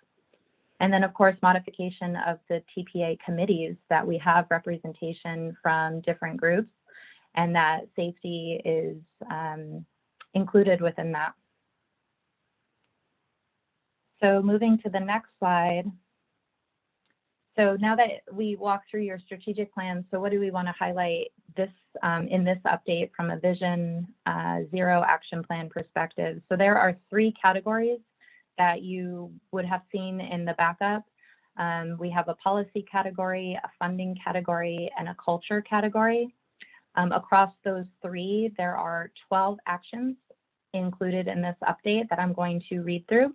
And then, of course, modification of the TPA committees that we have representation from different groups, and that safety is included within that. So moving to the next slide. So now that we walk through your strategic plan, so what do we want to highlight this in this update from a Vision Zero action plan perspective? So there are 3 categories that you would have seen in the backup. We have a policy category, a funding category, and a culture category. Across those 3, there are 12 actions included in this update that I'm going to read through.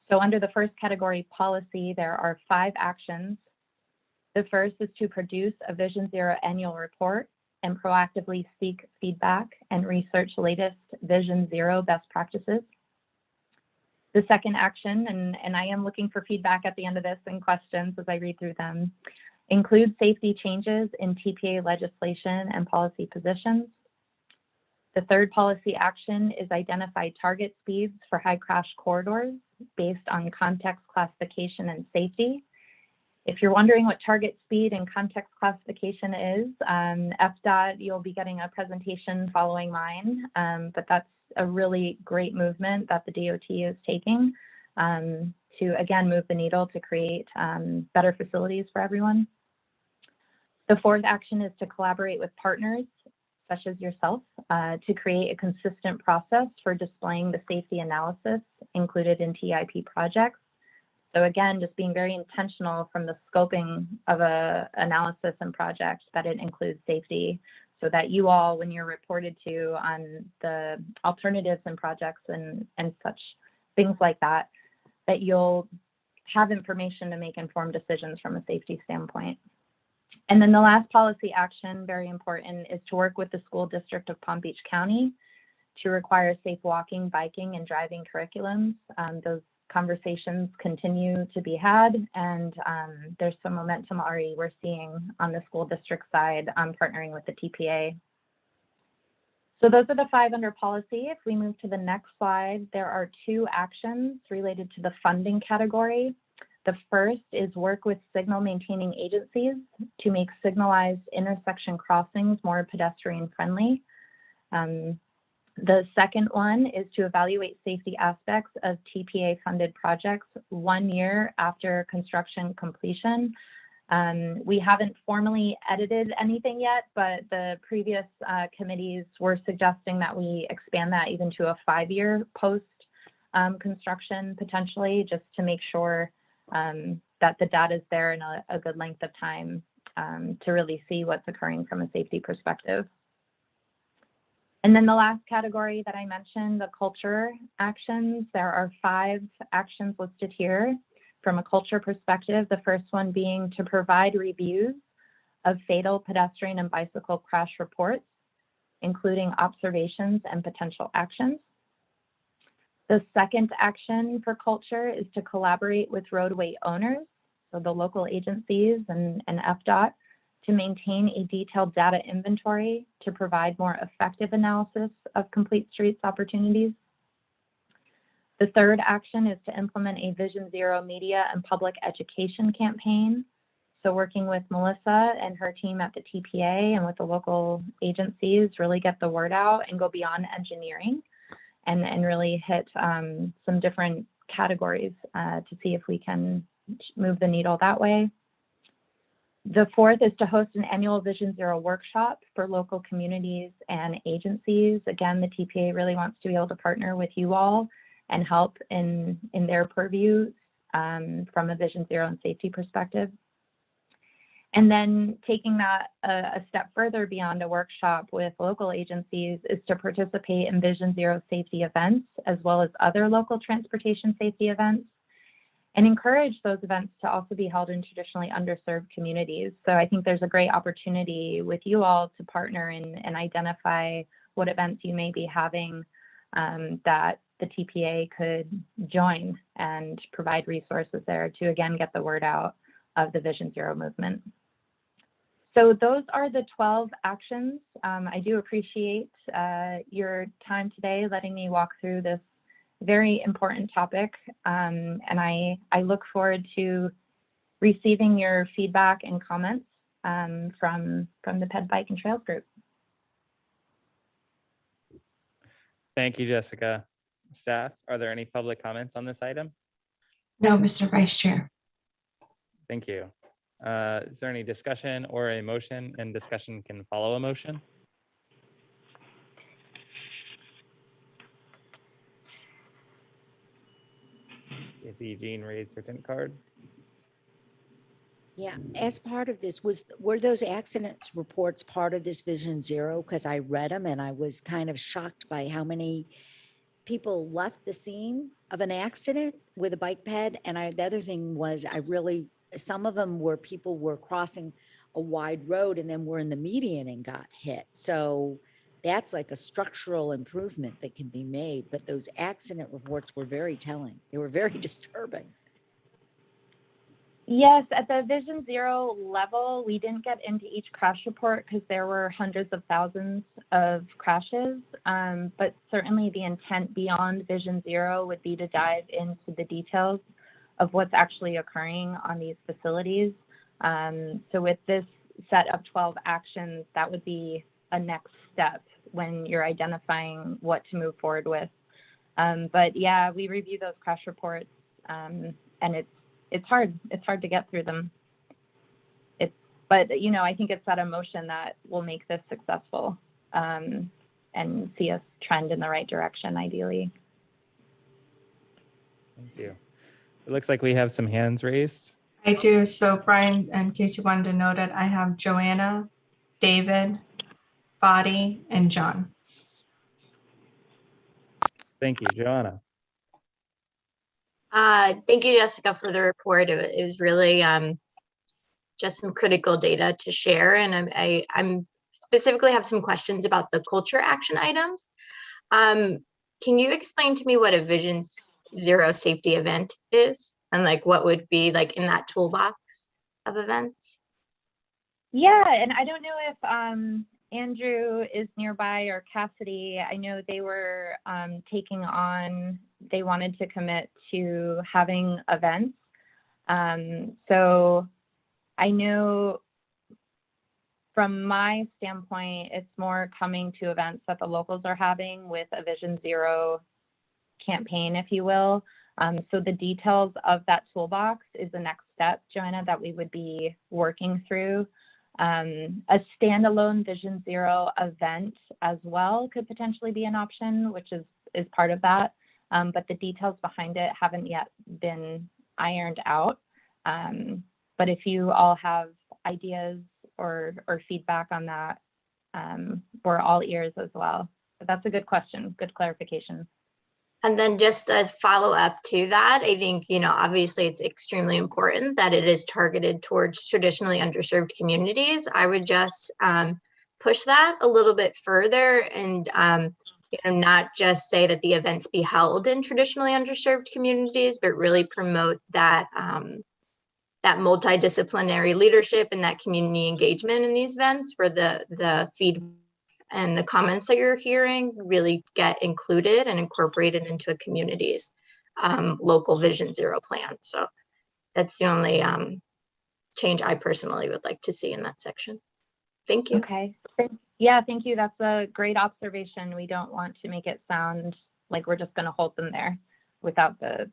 So under the first category, policy, there are 5 actions. The first is to produce a Vision Zero annual report and proactively seek feedback and research latest Vision Zero best practices. The second action, and I am looking for feedback at the end of this and questions as I read through them, include safety changes in TPA legislation and policy positions. The third policy action is identify target speeds for high crash corridors based on context classification and safety. If you're wondering what target speed and context classification is, FDOT, you'll be getting a presentation following mine, but that's a really great movement that the DOT is taking to, again, move the needle to create better facilities for everyone. The fourth action is to collaborate with partners, such as yourself, to create a consistent process for displaying the safety analysis included in TIP projects. So again, just being very intentional from the scoping of a analysis and project that it includes safety, so that you all, when you're reported to on the alternatives and projects and such things like that, that you'll have information to make informed decisions from a safety standpoint. And then the last policy action, very important, is to work with the school district of Palm Beach County to require safe walking, biking, and driving curriculums. Those conversations continue to be had, and there's some momentum already we're seeing on the school district side partnering with the TPA. So those are the 5 under policy. If we move to the next slide, there are 2 actions related to the funding category. The first is work with signal maintaining agencies to make signalized intersection crossings more pedestrian friendly. The second one is to evaluate safety aspects of TPA funded projects 1 year after construction completion. We haven't formally edited anything yet, but the previous committees were suggesting that we expand that even to a 5-year post construction potentially, just to make sure that the data is there in a good length of time to really see what's occurring from a safety perspective. And then the last category that I mentioned, the culture actions, there are 5 actions listed here from a culture perspective. The first one being to provide reviews of fatal pedestrian and bicycle crash reports, including observations and potential actions. The second action for culture is to collaborate with roadway owners, so the local agencies and FDOT, to maintain a detailed data inventory to provide more effective analysis of complete streets opportunities. The third action is to implement a Vision Zero media and public education campaign. So working with Melissa and her team at the TPA and with the local agencies, really get the word out and go beyond engineering and really hit some different categories to see if we can move the needle that way. The fourth is to host an annual Vision Zero workshop for local communities and agencies. Again, the TPA really wants to be able to partner with you all and help in their purview from a Vision Zero and safety perspective. And then taking that a step further beyond a workshop with local agencies is to participate in Vision Zero safety events, as well as other local transportation safety events, and encourage those events to also be held in traditionally underserved communities. So I think there's a great opportunity with you all to partner and identify what events you may be having that the TPA could join and provide resources there to, again, get the word out of the Vision Zero movement. So those are the 12 actions. I do appreciate your time today, letting me walk through this very important topic. And I look forward to receiving your feedback and comments from the Ped Bike and Trails group. Thank you, Jessica. Staff, are there any public comments on this item? No, Mr. Vice Chair. Thank you. Is there any discussion or a motion? And discussion can follow a motion. I see Jean raised her tent card. Yeah, as part of this, were those accidents reports part of this Vision Zero? Because I read them and I was kind of shocked by how many people left the scene of an accident with a bike ped. And the other thing was some of them were people were crossing a wide road and then were in the median and got hit. So that's like a structural improvement that can be made. But those accident reports were very telling. They were very disturbing. Yes, at the Vision Zero level, we didn't get into each crash report because there were hundreds of thousands of crashes. But certainly the intent beyond Vision Zero would be to dive into the details of what's actually occurring on these facilities. So with this set of 12 actions, that would be a next step when you're identifying what to move forward with. But yeah, we review those crash reports, and it's hard to get through them. But I think it's that emotion that will make this successful, and see us trend in the right direction, ideally. Thank you. It looks like we have some hands raised. I do. So Brian, in case you wanted to note it, I have Joanna, David, Fadi, and John. Thank you, Joanna. Thank you, Jessica, for the report. It was really just some critical data to share. And I'm specifically have some questions about the culture action items. Can you explain to me what a Vision Zero safety event is and like what would be like in that toolbox of events? Yeah, and I don't know if Andrew is nearby or Cassidy. I know they were they wanted to commit to having events. So I know from my standpoint, it's more coming to events that the locals are having with a Vision Zero campaign, if you will. So the details of that toolbox is the next step, Joanna, that we would be working through. A standalone Vision Zero event as well could potentially be an option, which is part of that. But the details behind it haven't yet been ironed out. But if you all have ideas or feedback on that, we're all ears as well. But that's a good question, good clarification. And then just a follow up to that, I think, obviously it's extremely important that it is targeted towards traditionally underserved communities. I would just push that a little bit further and not just say that the events be held in traditionally underserved communities, but really promote that that multidisciplinary leadership and that community engagement in these events where the feedback and the comments that you're hearing really get included and incorporated into a community's local Vision Zero plan. So that's the only change I personally would like to see in that section. Thank you. Okay. Yeah, thank you. That's a great observation. We don't want to make it sound like we're just going to hold them there without the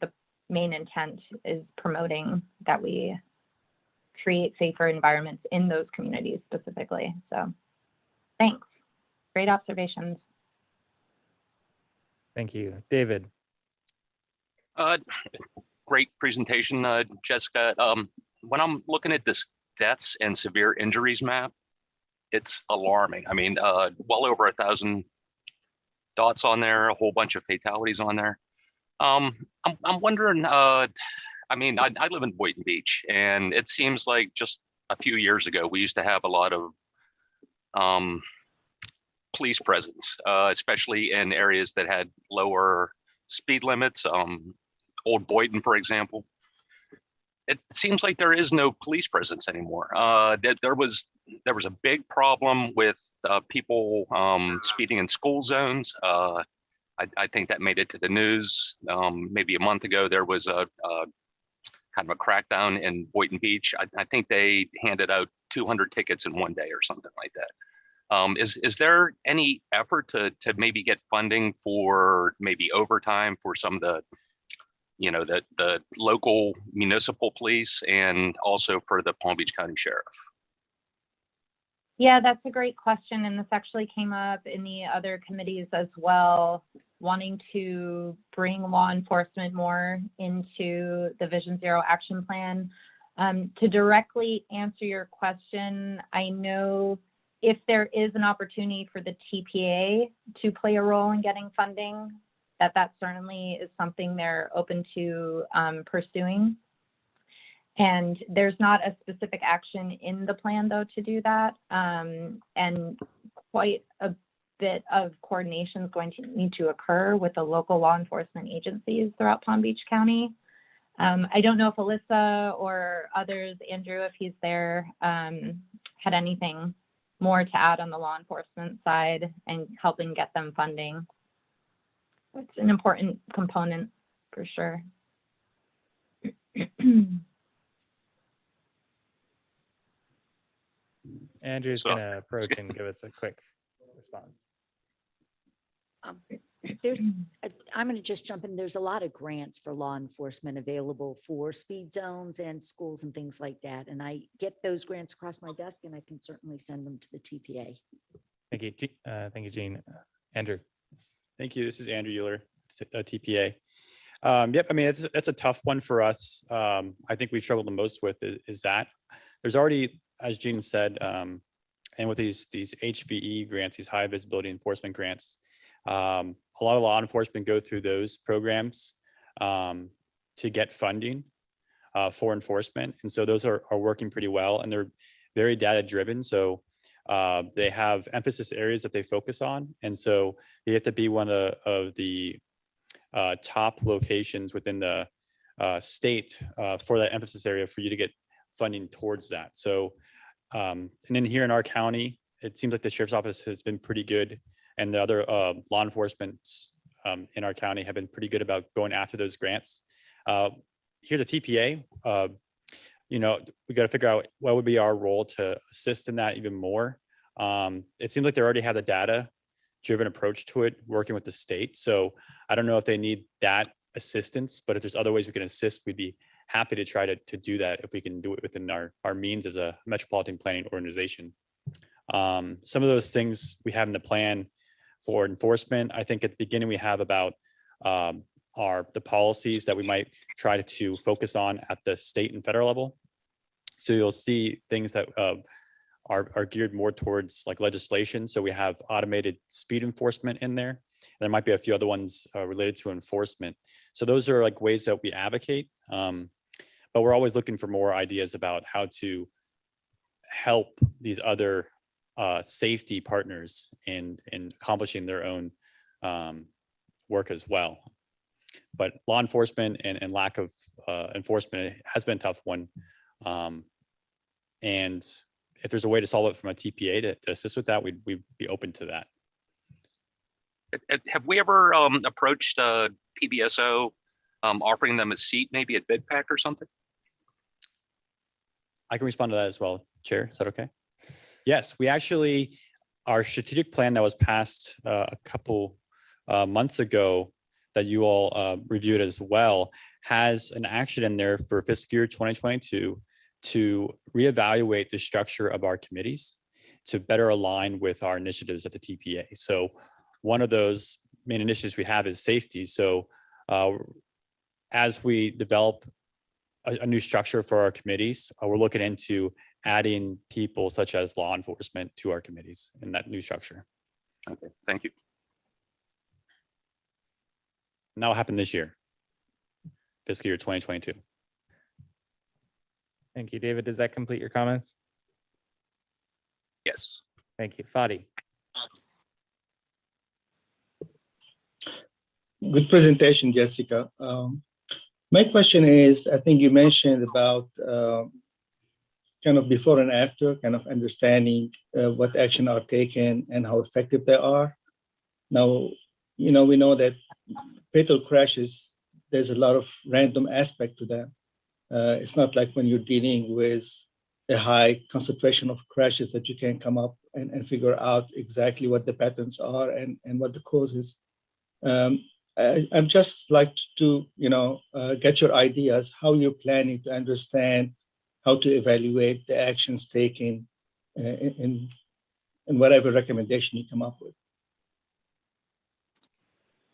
main intent is promoting that we create safer environments in those communities specifically. So thanks. Great observations. Thank you. David. Great presentation, Jessica. When I'm looking at this deaths and severe injuries map, it's alarming. I mean, well over 1,000 dots on there, a whole bunch of fatalities on there. I'm wondering, I live in Boynton Beach, and it seems like just a few years ago, we used to have a lot of police presence, especially in areas that had lower speed limits. Old Boynton, for example. It seems like there is no police presence anymore. There was a big problem with people speeding in school zones. I think that made it to the news. Maybe a month ago, there was a kind of a crackdown in Boynton Beach. I think they handed out 200 tickets in one day or something like that. Is there any effort to maybe get funding for maybe overtime for some of the you know, the local municipal police and also for the Palm Beach County Sheriff? Yeah, that's a great question. And this actually came up in the other committees as well, wanting to bring law enforcement more into the Vision Zero action plan. To directly answer your question, I know if there is an opportunity for the TPA to play a role in getting funding, that certainly is something they're open to pursuing. And there's not a specific action in the plan, though, to do that. And quite a bit of coordination is going to need to occur with the local law enforcement agencies throughout Palm Beach County. I don't know if Alyssa or others, Andrew, if he's there, had anything more to add on the law enforcement side and helping get them funding. It's an important component for sure. Andrew's gonna approach and give us a quick response. I'm going to just jump in. There's a lot of grants for law enforcement available for speed zones and schools and things like that. And I get those grants across my desk and I can certainly send them to the TPA. Thank you. Thank you, Gene. Andrew. Thank you. This is Andrew Euler, TPA. Yep. I mean, it's a tough one for us. I think we've struggled the most with is that there's already, as Gene said, and with these HVE grants, these high visibility enforcement grants, a lot of law enforcement go through those programs to get funding for enforcement. And so those are working pretty well and they're very data driven. So they have emphasis areas that they focus on. And so you have to be one of the top locations within the state for that emphasis area for you to get funding towards that. So, and then here in our county, it seems like the sheriff's office has been pretty good. And the other law enforcement in our county have been pretty good about going after those grants. Here, the TPA, you know, we got to figure out what would be our role to assist in that even more. It seems like they already have the data-driven approach to it, working with the state. So I don't know if they need that assistance, but if there's other ways we can assist, we'd be happy to try to do that if we can do it within our means as a metropolitan planning organization. Some of those things we have in the plan for enforcement. I think at the beginning we have about the policies that we might try to focus on at the state and federal level. So you'll see things that are geared more towards like legislation. So we have automated speed enforcement in there. There might be a few other ones related to enforcement. So those are like ways that we advocate. But we're always looking for more ideas about how to help these other safety partners in accomplishing their own work as well. But law enforcement and lack of enforcement has been a tough one. And if there's a way to solve it from a TPA to assist with that, we'd be open to that. Have we ever approached PBSO offering them a seat maybe at BTPAC or something? I can respond to that as well, Chair. Is that okay? Yes, we actually, our strategic plan that was passed a couple months ago that you all reviewed as well has an action in there for fiscal year 2022 to reevaluate the structure of our committees to better align with our initiatives at the TPA. So one of those main initiatives we have is safety. So as we develop a new structure for our committees, we're looking into adding people such as law enforcement to our committees in that new structure. Okay, thank you. And that'll happen this year, fiscal year 2022. Thank you, David. Does that complete your comments? Yes. Thank you. Fadi. Good presentation, Jessica. My question is, I think you mentioned about kind of before and after, kind of understanding what action are taken and how effective they are. Now, you know, we know that fatal crashes, there's a lot of random aspect to them. It's not like when you're dealing with a high concentration of crashes that you can come up and figure out exactly what the patterns are and what the cause is. I'm just like to, get your ideas, how you're planning to understand, how to evaluate the actions taken in whatever recommendation you come up with.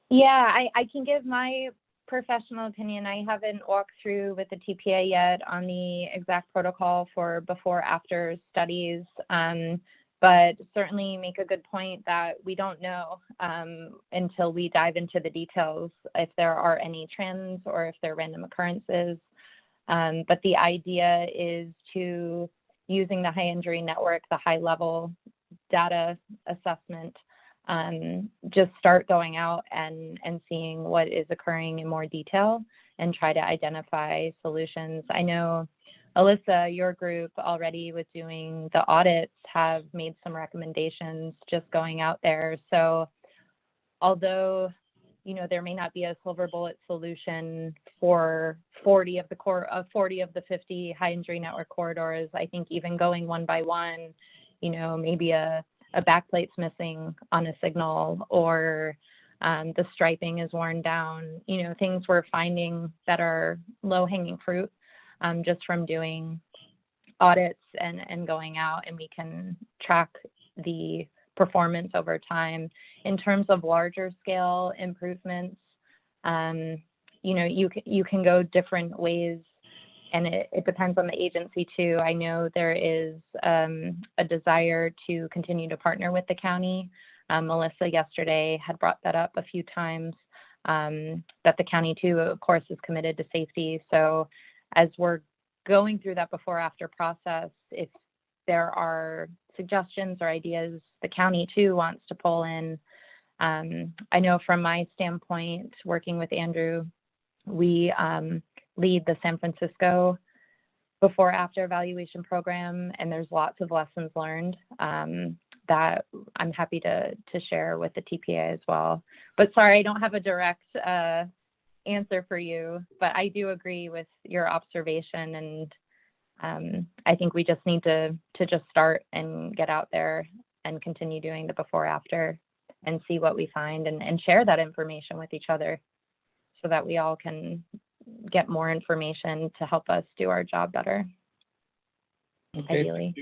Yeah, I can give my professional opinion. I haven't walked through with the TPA yet on the exact protocol for before-after studies, but certainly make a good point that we don't know until we dive into the details if there are any trends or if they're random occurrences. But the idea is to, using the high injury network, the high level data assessment, just start going out and seeing what is occurring in more detail and try to identify solutions. I know, Alyssa, your group already with doing the audits have made some recommendations just going out there. So although, there may not be a silver bullet solution for 40 of the 50 high injury network corridors, I think even going one by one, maybe a backplate's missing on a signal, or the striping is worn down, things we're finding that are low hanging fruit just from doing audits and going out, and we can track the performance over time. In terms of larger scale improvements, you can go different ways, and it depends on the agency too. I know there is a desire to continue to partner with the county. Melissa yesterday had brought that up a few times, that the county too, of course, is committed to safety. So as we're going through that before-after process, if there are suggestions or ideas the county too wants to pull in, I know from my standpoint, working with Andrew, we lead the San Francisco before-after evaluation program, and there's lots of lessons learned that I'm happy to share with the TPA as well. But sorry, I don't have a direct answer for you, but I do agree with your observation, and I think we just need to just start and get out there and continue doing the before-after and see what we find, and share that information with each other so that we all can get more information to help us do our job better. Okay. Ideally.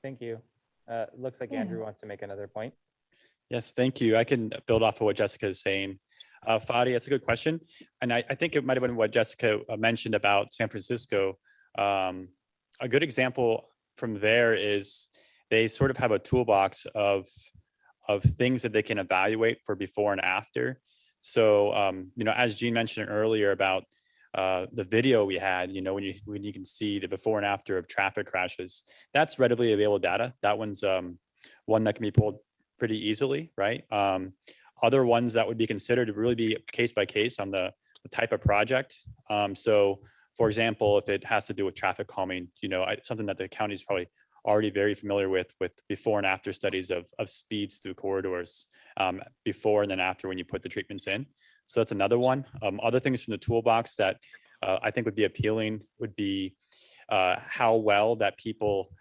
Thank you. Looks like Andrew wants to make another point. Yes, thank you. I can build off of what Jessica is saying. Fadi, that's a good question. And I think it might have been what Jessica mentioned about San Francisco. A good example from there is they sort of have a toolbox of things that they can evaluate for before and after. So, as Jean mentioned earlier about the video we had, when you can see the before and after of traffic crashes, that's readily available data. That one's one that can be pulled pretty easily, right? Other ones that would be considered to really be case by case on the type of project. So, for example, if it has to do with traffic calming, something that the county is probably already very familiar with before and after studies of speeds through corridors, before and then after when you put the treatments in. So that's another one. Other things from the toolbox that I think would be appealing would be how well that people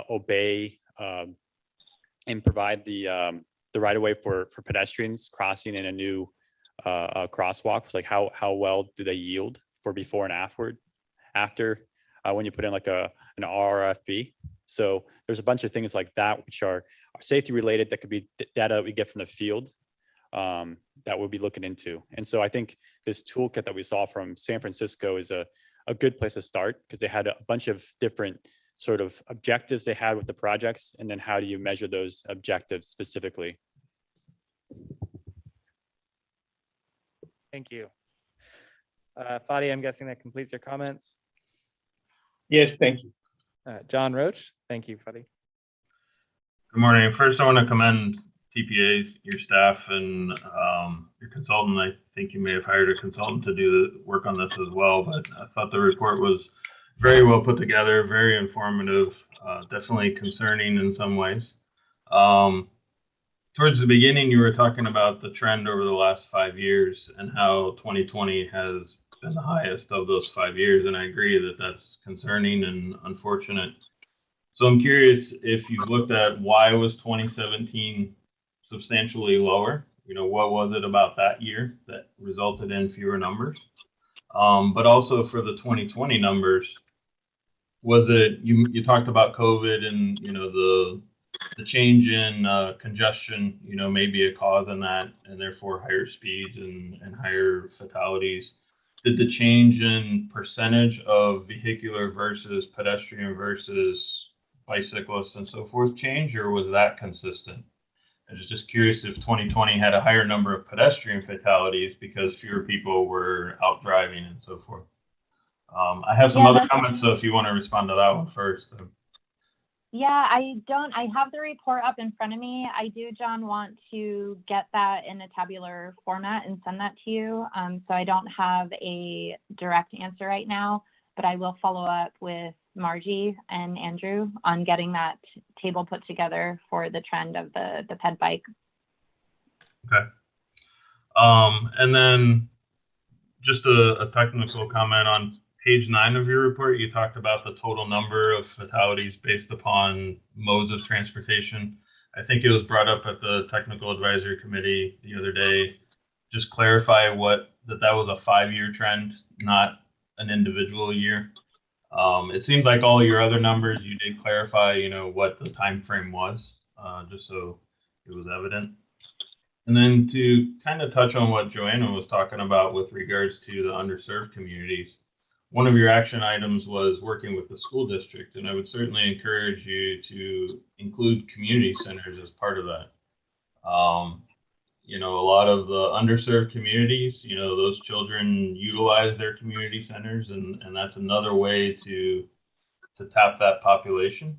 obey and provide the right of way for pedestrians crossing in a new crosswalk. Like how well do they yield for before and after when you put in like an RFB. So there's a bunch of things like that which are safety related that could be data we get from the field that we'll be looking into. And so I think this toolkit that we saw from San Francisco is a good place to start, because they had a bunch of different sort of objectives they had with the projects, and then how do you measure those objectives specifically? Thank you. Fadi, I'm guessing that completes your comments. Yes, thank you. John Roach, thank you, Fadi. Good morning. First, I want to commend TPAs, your staff, and your consultant. I think you may have hired a consultant to do the work on this as well, but I thought the report was very well put together, very informative, definitely concerning in some ways. Towards the beginning, you were talking about the trend over the last 5 years and how 2020 has been the highest of those 5 years, and I agree that that's concerning and unfortunate. So I'm curious if you've looked at why was 2017 substantially lower what was it about that year that resulted in fewer numbers? But also for the 2020 numbers, was it, you talked about COVID and, the change in congestion, may be a cause in that, and therefore higher speeds and higher fatalities. Did the change in percentage of vehicular versus pedestrian versus bicyclists and so forth change, or was that consistent? I was just curious if 2020 had a higher number of pedestrian fatalities because fewer people were out driving and so forth. I have some other comments, so if you want to respond to that one first. Yeah, I have the report up in front of me. I do, John, want to get that in a tabular format and send that to you. So I don't have a direct answer right now, but I will follow up with Margie and Andrew on getting that table put together for the trend of the ped bike. Okay. And then just a technical comment on page 9 of your report. You talked about the total number of fatalities based upon modes of transportation. I think it was brought up at the technical advisory committee the other day. Just clarify that was a 5-year trend, not an individual year. It seems like all your other numbers, you did clarify, what the time frame was, just so it was evident. And then to kind of touch on what Joanna was talking about with regards to the underserved communities, one of your action items was working with the school district, and I would certainly encourage you to include community centers as part of that. A lot of the underserved communities, those children utilize their community centers, and that's another way to tap that population.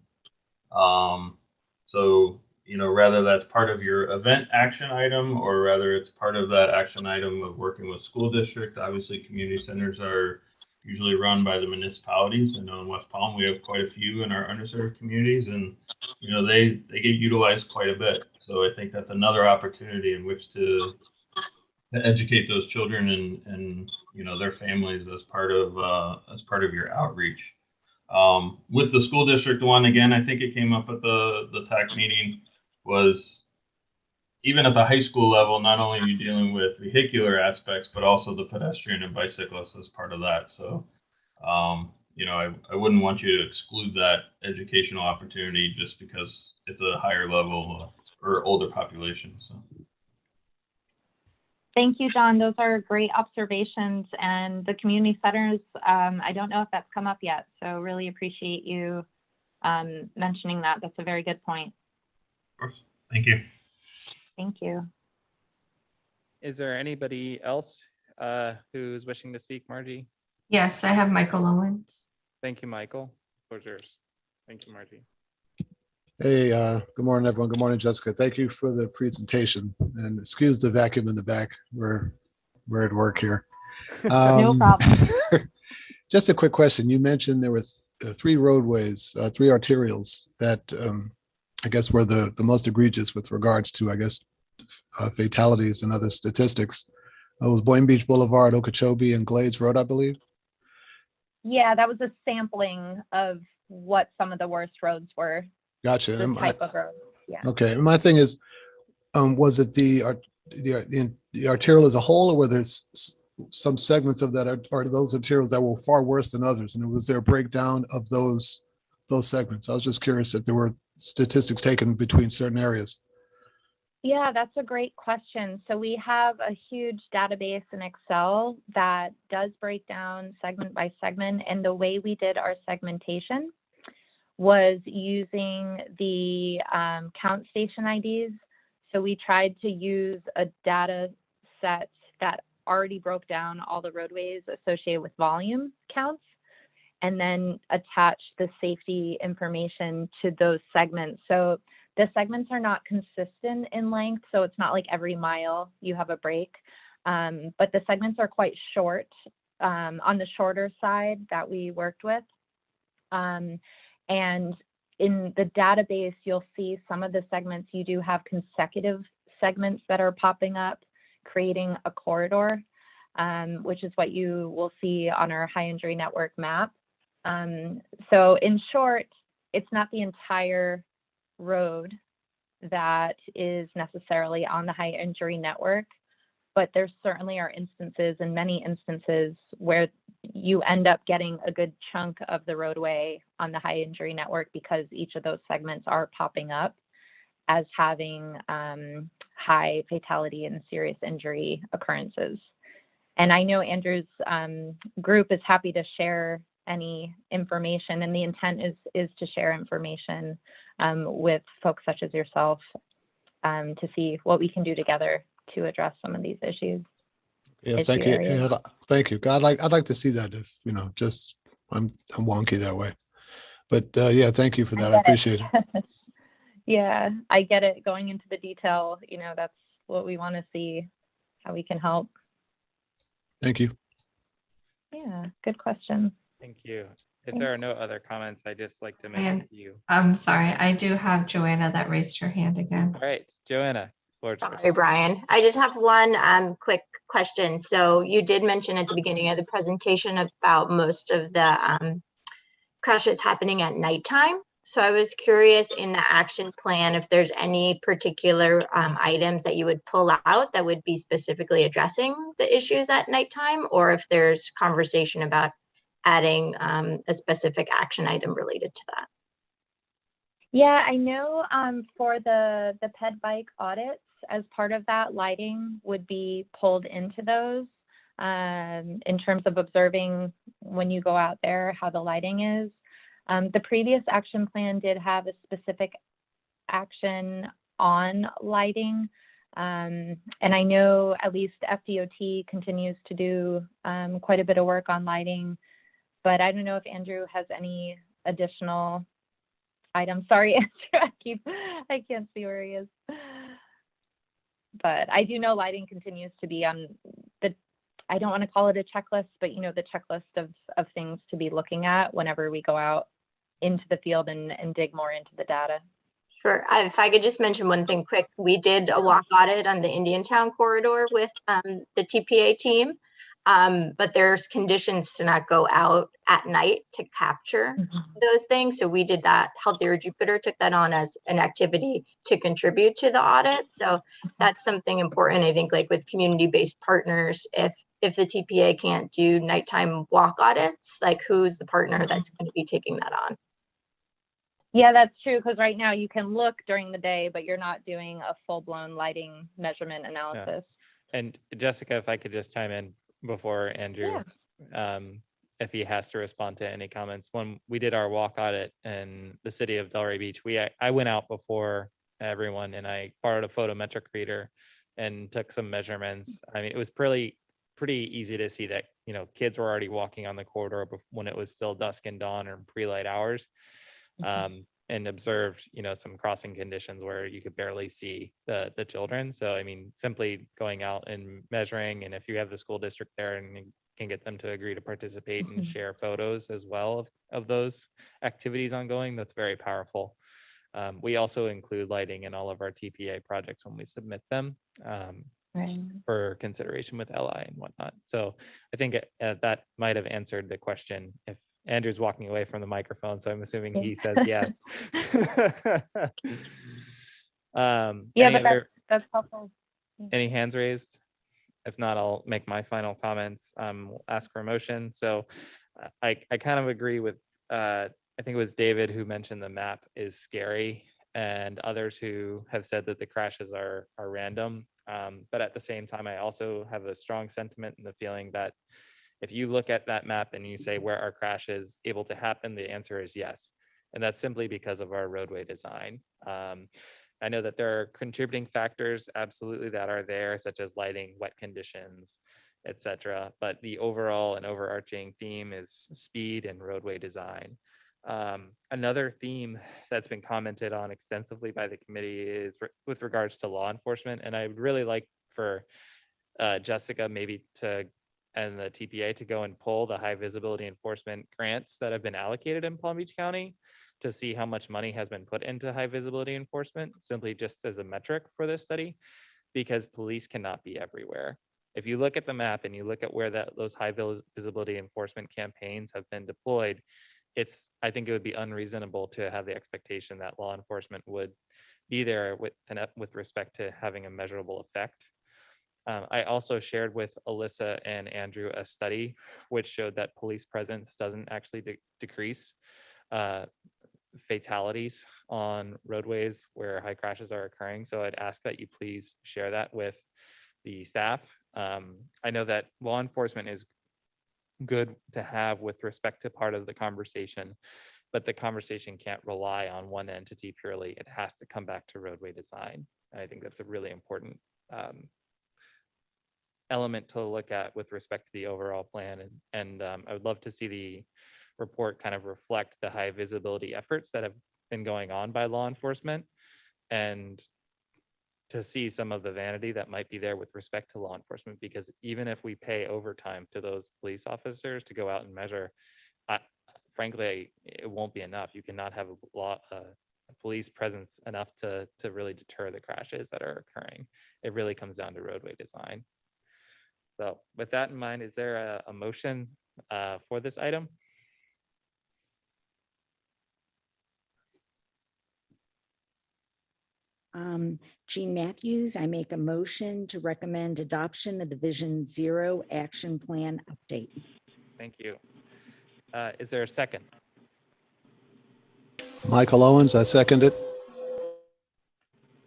So, rather that's part of your event action item, or rather it's part of that action item of working with school district. Obviously, community centers are usually run by the municipalities. I know in West Palm we have quite a few in our underserved communities, and they get utilized quite a bit. So I think that's another opportunity in which to educate those children and their families as part of your outreach. With the school district one, again, I think it came up at the TAC meeting, was even at the high school level, not only are you dealing with vehicular aspects, but also the pedestrian and bicyclists as part of that. So, I wouldn't want you to exclude that educational opportunity just because it's a higher level or older population. So. Thank you, John. Those are great observations. And the community centers, I don't know if that's come up yet. So really appreciate you mentioning that. That's a very good point. Of course. Thank you. Thank you. Is there anybody else who's wishing to speak, Margie? Yes, I have Michael Owens. Thank you, Michael. Who's yours? Thank you, Margie. Hey, good morning, everyone. Good morning, Jessica. Thank you for the presentation, and excuse the vacuum in the back. We're at work here. No problem. Just a quick question. You mentioned there were 3 roadways, 3 arterials that I guess were the most egregious with regards to, I guess, fatalities and other statistics. It was Boynton Beach Boulevard, Okeechobee, and Glades Road, I believe. Yeah, that was a sampling of what some of the worst roads were. Gotcha. The type of road. Yeah. Okay. My thing is, was it the arterial as a whole, or were there some segments of that are those arterials that were far worse than others? And was there a breakdown of those segments? I was just curious if there were statistics taken between certain areas. Yeah, that's a great question. So we have a huge database in Excel that does break down segment by segment. And the way we did our segmentation was using the count station IDs. So we tried to use a data set that already broke down all the roadways associated with volume counts, and then attach the safety information to those segments. So the segments are not consistent in length, so it's not like every mile you have a break, but the segments are quite short, on the shorter side that we worked with. And in the database, you'll see some of the segments, you do have consecutive segments that are popping up, creating a corridor, which is what you will see on our high injury network map. So in short, it's not the entire road that is necessarily on the high injury network, but there certainly are instances, and many instances, where you end up getting a good chunk of the roadway on the high injury network because each of those segments are popping up as having high fatality and serious injury occurrences. And I know Andrew's group is happy to share any information, and the intent is to share information with folks such as yourself to see what we can do together to address some of these issues. Yeah, thank you. Yeah, thank you. I'd like to see that if, just I'm wonky that way. But yeah, thank you for that. I appreciate it. Yeah, I get it. Going into the detail, that's what we want to see, how we can help. Thank you. Yeah, good question. Thank you. If there are no other comments, I'd just like to make And a few. I'm sorry, I do have Joanna that raised her hand again. All right, Joanna. Sorry, Brian. I just have one quick question. So you did mention at the beginning of the presentation about most of the crashes happening at nighttime. So I was curious in the action plan if there's any particular items that you would pull out that would be specifically addressing the issues at nighttime, or if there's conversation about adding a specific action item related to that. Yeah, I know for the ped bike audits, as part of that, lighting would be pulled into those in terms of observing when you go out there how the lighting is. The previous action plan did have a specific action on lighting. And I know at least FDOT continues to do quite a bit of work on lighting, but I don't know if Andrew has any additional items. Sorry, Andrew, I can't see where he is. But I do know lighting continues to be on the, I don't want to call it a checklist, but the checklist of things to be looking at whenever we go out into the field and dig more into the data. Sure. If I could just mention one thing quick, we did a walk audit on the Indiantown corridor with the TPA team, but there's conditions to not go out at night to capture those things. So we did that. Healthier Jupiter took that on as an activity to contribute to the audit. So that's something important, I think, like with community-based partners, if the TPA can't do nighttime walk audits, like who's the partner that's going to be taking that on? Yeah, that's true. Because right now you can look during the day, but you're not doing a full-blown lighting measurement analysis. Yeah. And Jessica, if I could just chime in before Andrew, if he has to respond to any comments. When we did our walk audit in the city of Delray Beach, I went out before everyone and I borrowed a photometric reader and took some measurements. I mean, it was pretty easy to see that, kids were already walking on the corridor when it was still dusk and dawn or pre-light hours. And observed, some crossing conditions where you could barely see the children. So, I mean, simply going out and measuring, and if you have the school district there and you can get them to agree to participate and share photos as well of those activities ongoing, that's very powerful. We also include lighting in all of our TPA projects when we submit them for consideration with LI and whatnot. So I think that might have answered the question. If Andrew's walking away from the microphone, so I'm assuming he says yes. Yeah, but that's helpful. Any hands raised? If not, I'll make my final comments. We'll ask for a motion. So I kind of agree with, I think it was David who mentioned the map is scary, and others who have said that the crashes are random. But at the same time, I also have a strong sentiment in the feeling that if you look at that map and you say where are crashes able to happen, the answer is yes. And that's simply because of our roadway design. I know that there are contributing factors, absolutely, that are there, such as lighting, wet conditions, etc. But the overall and overarching theme is speed and roadway design. Another theme that's been commented on extensively by the committee is with regards to law enforcement. And I would really like for Jessica maybe to and the TPA to go and pull the high visibility enforcement grants that have been allocated in Palm Beach County to see how much money has been put into high visibility enforcement, simply just as a metric for this study, because police cannot be everywhere. If you look at the map and you look at where those high visibility enforcement campaigns have been deployed, I think it would be unreasonable to have the expectation that law enforcement would be there with respect to having a measurable effect. I also shared with Alyssa and Andrew a study which showed that police presence doesn't actually decrease fatalities on roadways where high crashes are occurring. So I'd ask that you please share that with the staff. I know that law enforcement is good to have with respect to part of the conversation, but the conversation can't rely on one entity purely. It has to come back to roadway design. And I think that's a really important element to look at with respect to the overall plan. And I would love to see the report kind of reflect the high visibility efforts that have been going on by law enforcement, and to see some of the vanity that might be there with respect to law enforcement, because even if we pay overtime to those police officers to go out and measure, frankly, it won't be enough. You cannot have a police presence enough to really deter the crashes that are occurring. It really comes down to roadway design. So with that in mind, is there a motion for this item? Jean Matthews, I make a motion to recommend adoption of the Vision Zero Action Plan update. Thank you. Is there a second? Michael Owens, I second it.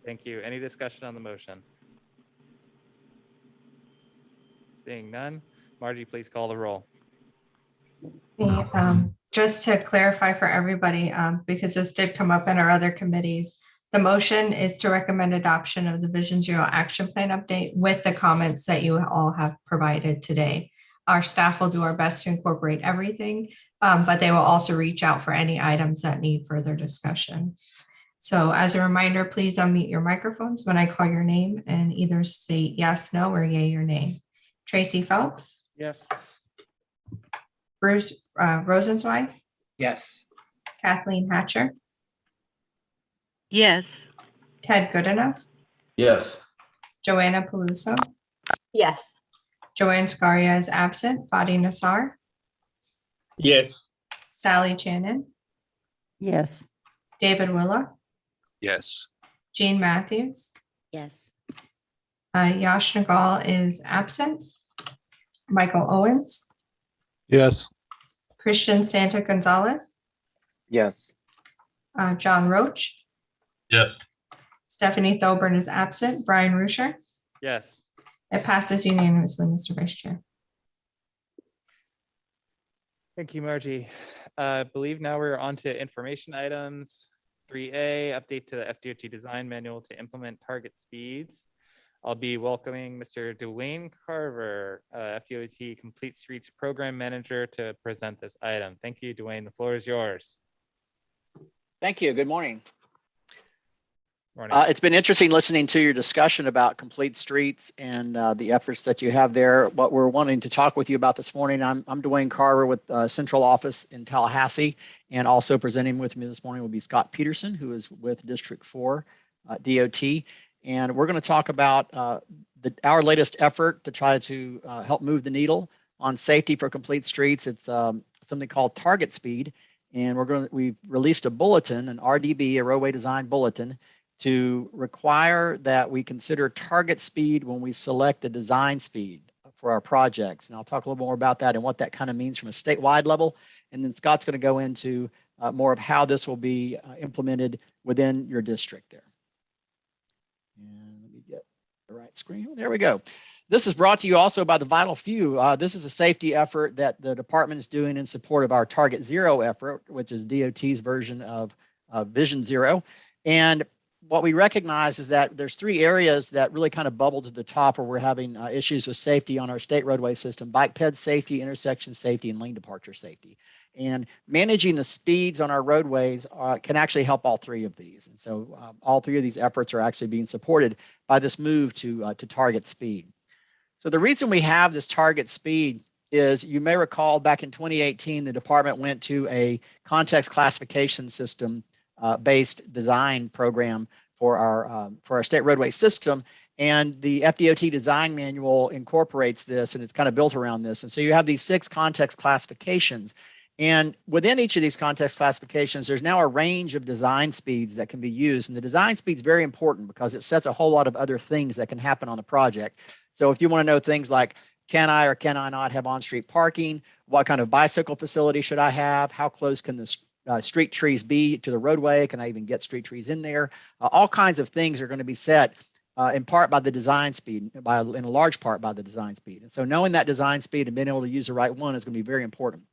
Thank you. Any discussion on the motion? Seeing none, Margie, please call the roll. Just to clarify for everybody, because this did come up in our other committees, the motion is to recommend adoption of the Vision Zero Action Plan update with the comments that you all have provided today. Our staff will do our best to incorporate everything, but they will also reach out for any items that need further discussion. So as a reminder, please unmute your microphones when I call your name and either say yes, no, or yay or nay. Tracy Phelps. Yes. Bruce Rosenzweig. Yes. Kathleen Hatcher. Yes. Ted Goodenough. Yes. Joanna Peluso. Yes. Joanne Scaria is absent. Fadi Nassar. Yes. Sally Channon. Yes. David Willa. Yes. Jean Matthews. Yes. Yash Nagal is absent. Michael Owens. Yes. Christian Santa Gonzalez. Yes. John Roach. Yes. Stephanie Thoburn is absent. Brian Rusher. Yes. It passes unanimously, Mr. Vice Chair. Thank you, Margie. I believe now we're on to information items. 3A, update to the FDOT design manual to implement target speeds. I'll be welcoming Mr. Dwayne Carver, FDOT Complete Streets Program Manager, to present this item. Thank you, Dwayne. The floor is yours. Thank you. Good morning. Morning. It's been interesting listening to your discussion about complete streets and the efforts that you have there. What we're wanting to talk with you about this morning, I'm Dwayne Carver with Central Office in Tallahassee, and also presenting with me this morning will be Scott Peterson, who is with District 4 DOT. And we're going to talk about our latest effort to try to help move the needle on safety for complete streets. It's something called target speed. And we've released a bulletin, an RDB, a roadway design bulletin, to require that we consider target speed when we select a design speed for our projects. And I'll talk a little more about that and what that kind of means from a statewide level. And then Scott's going to go into more of how this will be implemented within your district there. And let me get the right screen. There we go. This is brought to you also by the Vital Few. This is a safety effort that the department is doing in support of our Target Zero effort, which is DOT's version of Vision Zero. And what we recognize is that there's three areas that really kind of bubble to the top where we're having issues with safety on our state roadway system: bike ped safety, intersection safety, and lane departure safety. And managing the speeds on our roadways can actually help all three of these. And so all three of these efforts are actually being supported by this move to target speed. So the reason we have this target speed is, you may recall back in 2018, the department went to a context classification system based design program for our state roadway system. And the FDOT design manual incorporates this, and it's kind of built around this. And so you have these 6 context classifications. And within each of these context classifications, there's now a range of design speeds that can be used. And the design speed is very important because it sets a whole lot of other things that can happen on the project. So if you want to know things like, can I or can I not have on-street parking? What kind of bicycle facility should I have? How close can the street trees be to the roadway? Can I even get street trees in there? All kinds of things are going to be set in part by the design speed, in a large part by the design speed. And so knowing that design speed and being able to use the right one is going to be very important.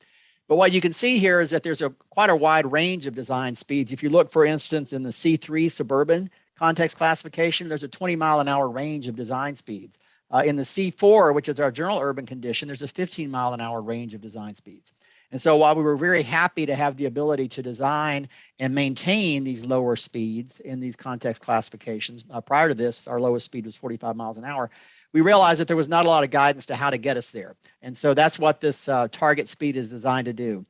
But what you can see here is that there's quite a wide range of design speeds. If you look, for instance, in the C3 suburban context classification, there's a 20-mile-an-hour range of design speeds. In the C4, which is our general urban condition, there's a 15-mile-an-hour range of design speeds. And so while we were very happy to have the ability to design and maintain these lower speeds in these context classifications, prior to this, our lowest speed was 45 miles an hour. We realized that there was not a lot of guidance to how to get us there. And so that's what this target speed is designed to do.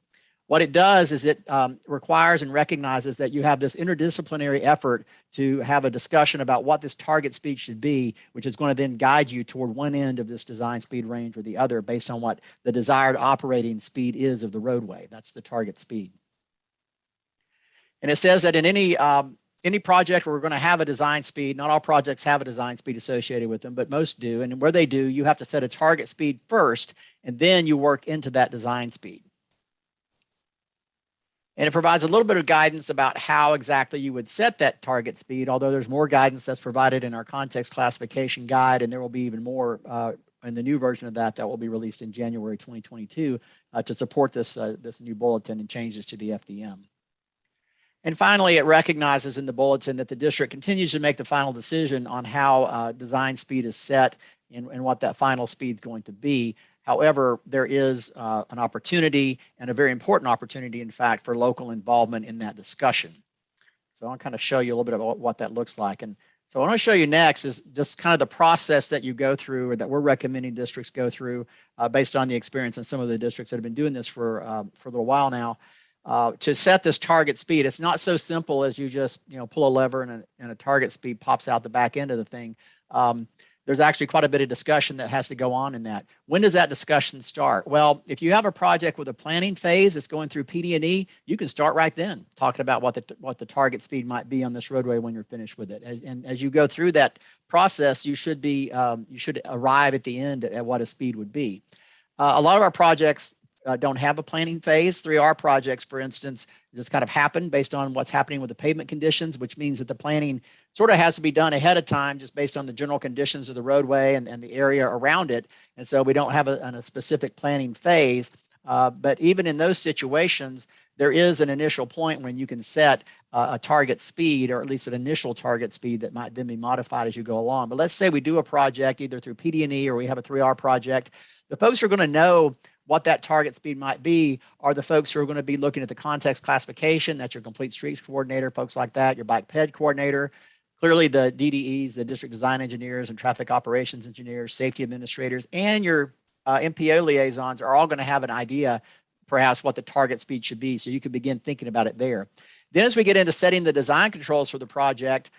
What it does is it requires and recognizes that you have this interdisciplinary effort to have a discussion about what this target speed should be, which is going to then guide you toward one end of this design speed range or the other based on what the desired operating speed is of the roadway. That's the target speed. And it says that in any project where we're going to have a design speed, not all projects have a design speed associated with them, but most do. And where they do, you have to set a target speed first, and then you work into that design speed. And it provides a little bit of guidance about how exactly you would set that target speed, although there's more guidance that's provided in our context classification guide, and there will be even more in the new version of that will be released in January 2022 to support this new bulletin and changes to the FDM. And finally, it recognizes in the bulletin that the district continues to make the final decision on how design speed is set and what that final speed is going to be. However, there is an opportunity, and a very important opportunity, in fact, for local involvement in that discussion. So I'll kind of show you a little bit about what that looks like. And so what I want to show you next is just kind of the process that you go through, or that we're recommending districts go through based on the experience in some of the districts that have been doing this for a little while now. To set this target speed, it's not so simple as you just pull a lever and a target speed pops out the back end of the thing. There's actually quite a bit of discussion that has to go on in that. When does that discussion start? Well, if you have a project with a planning phase that's going through PD&E, you can start right then talking about what the target speed might be on this roadway when you're finished with it. And as you go through that process, you should arrive at the end at what a speed would be. A lot of our projects don't have a planning phase. 3R projects, for instance, just kind of happen based on what's happening with the pavement conditions, which means that the planning sort of has to be done ahead of time just based on the general conditions of the roadway and the area around it. And so we don't have a specific planning phase. But even in those situations, there is an initial point when you can set a target speed, or at least an initial target speed that might then be modified as you go along. But let's say we do a project either through PD&E or we have a 3R project. The folks who are going to know what that target speed might be are the folks who are going to be looking at the context classification. That's your complete streets coordinator, folks like that, your bike ped coordinator. Clearly the DDEs, the district design engineers and traffic operations engineers, safety administrators, and your MPO liaisons are all going to have an idea perhaps what the target speed should be. So you can begin thinking about it there. Then as we get into setting the design controls for the project,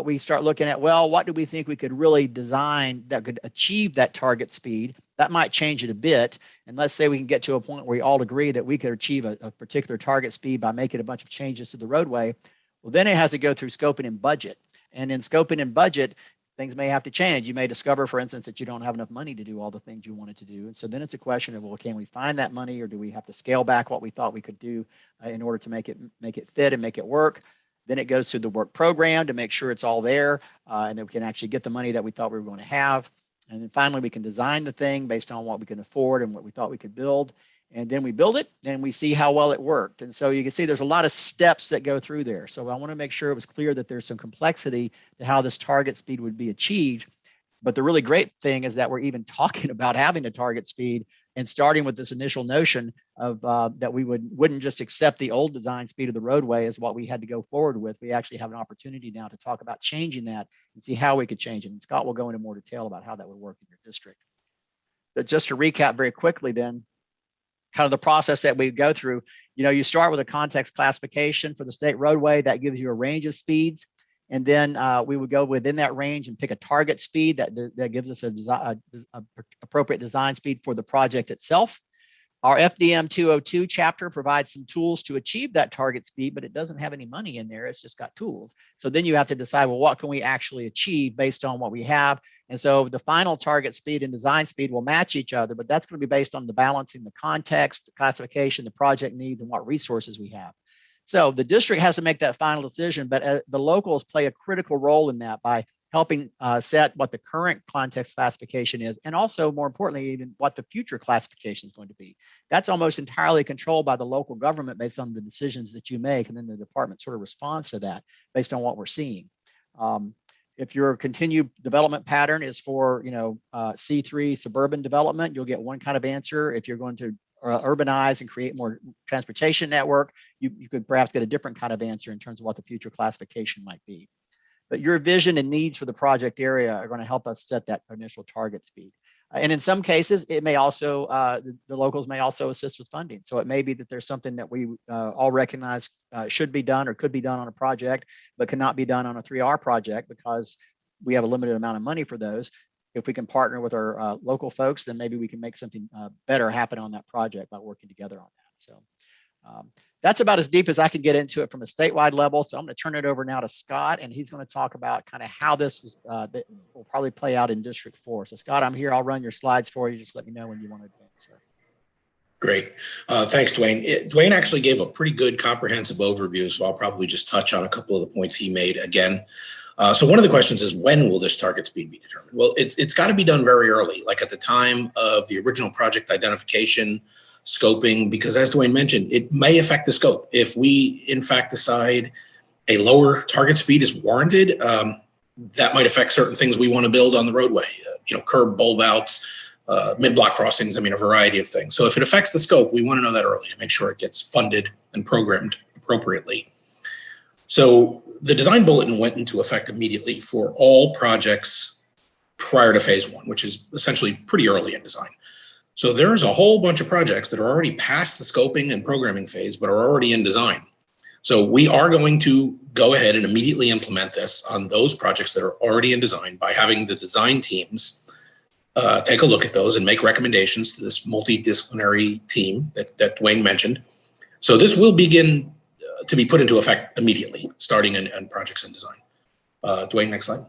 we start looking at, well, what do we think we could really design that could achieve that target speed? That might change it a bit. And let's say we can get to a point where we all agree that we could achieve a particular target speed by making a bunch of changes to the roadway. Well, then it has to go through scoping and budget. And in scoping and budget, things may have to change. You may discover, for instance, that you don't have enough money to do all the things you wanted to do. And so then it's a question of, well, can we find that money, or do we have to scale back what we thought we could do in order to make it fit and make it work? Then it goes through the work program to make sure it's all there and that we can actually get the money that we thought we were going to have. And then finally, we can design the thing based on what we can afford and what we thought we could build. And then we build it and we see how well it worked. And so you can see there's a lot of steps that go through there. So I want to make sure it was clear that there's some complexity to how this target speed would be achieved. But the really great thing is that we're even talking about having a target speed and starting with this initial notion of that we wouldn't just accept the old design speed of the roadway as what we had to go forward with. We actually have an opportunity now to talk about changing that and see how we could change it. And Scott will go into more detail about how that would work in your district. But just to recap very quickly then, kind of the process that we go through, you start with a context classification for the state roadway that gives you a range of speeds. And then we would go within that range and pick a target speed that gives us a appropriate design speed for the project itself. Our FDM 202 chapter provides some tools to achieve that target speed, but it doesn't have any money in there. It's just got tools. So then you have to decide, well, what can we actually achieve based on what we have? And so the final target speed and design speed will match each other, but that's going to be based on the balancing, the context, the classification, the project needs, and what resources we have. So the district has to make that final decision, but the locals play a critical role in that by helping set what the current context classification is, and also more importantly, even what the future classification is going to be. That's almost entirely controlled by the local government based on the decisions that you make, and then the department sort of responds to that based on what we're seeing. If your continued development pattern is for, C3 suburban development, you'll get one kind of answer. If you're going to urbanize and create more transportation network, you could perhaps get a different kind of answer in terms of what the future classification might be. But your vision and needs for the project area are going to help us set that initial target speed. And in some cases, it may also, the locals may also assist with funding. So it may be that there's something that we all recognize should be done or could be done on a project, but cannot be done on a 3R project because we have a limited amount of money for those. If we can partner with our local folks, then maybe we can make something better happen on that project by working together on that. So that's about as deep as I can get into it from a statewide level. So I'm going to turn it over now to Scott, and he's going to talk about kind of how this is, will probably play out in District 4. So Scott, I'm here. I'll run your slides for you. Just let me know when you want to advance. Sir. Great. Thanks, Dwayne. Dwayne actually gave a pretty good comprehensive overview, so I'll probably just touch on a couple of the points he made again. So one of the questions is, when will this target speed be determined? Well, it's got to be done very early, like at the time of the original project identification, scoping, because as Dwayne mentioned, it may affect the scope. If we in fact decide a lower target speed is warranted, that might affect certain things we want to build on the roadway, curb bulb outs, mid-block crossings, a variety of things. So if it affects the scope, we want to know that early to make sure it gets funded and programmed appropriately. So the design bulletin went into effect immediately for all projects prior to phase 1, which is essentially pretty early in design. So there's a whole bunch of projects that are already past the scoping and programming phase, but are already in design. So we are going to go ahead and immediately implement this on those projects that are already in design by having the design teams take a look at those and make recommendations to this multidisciplinary team that Dwayne mentioned. So this will begin to be put into effect immediately, starting in projects in design. Dwayne, next slide.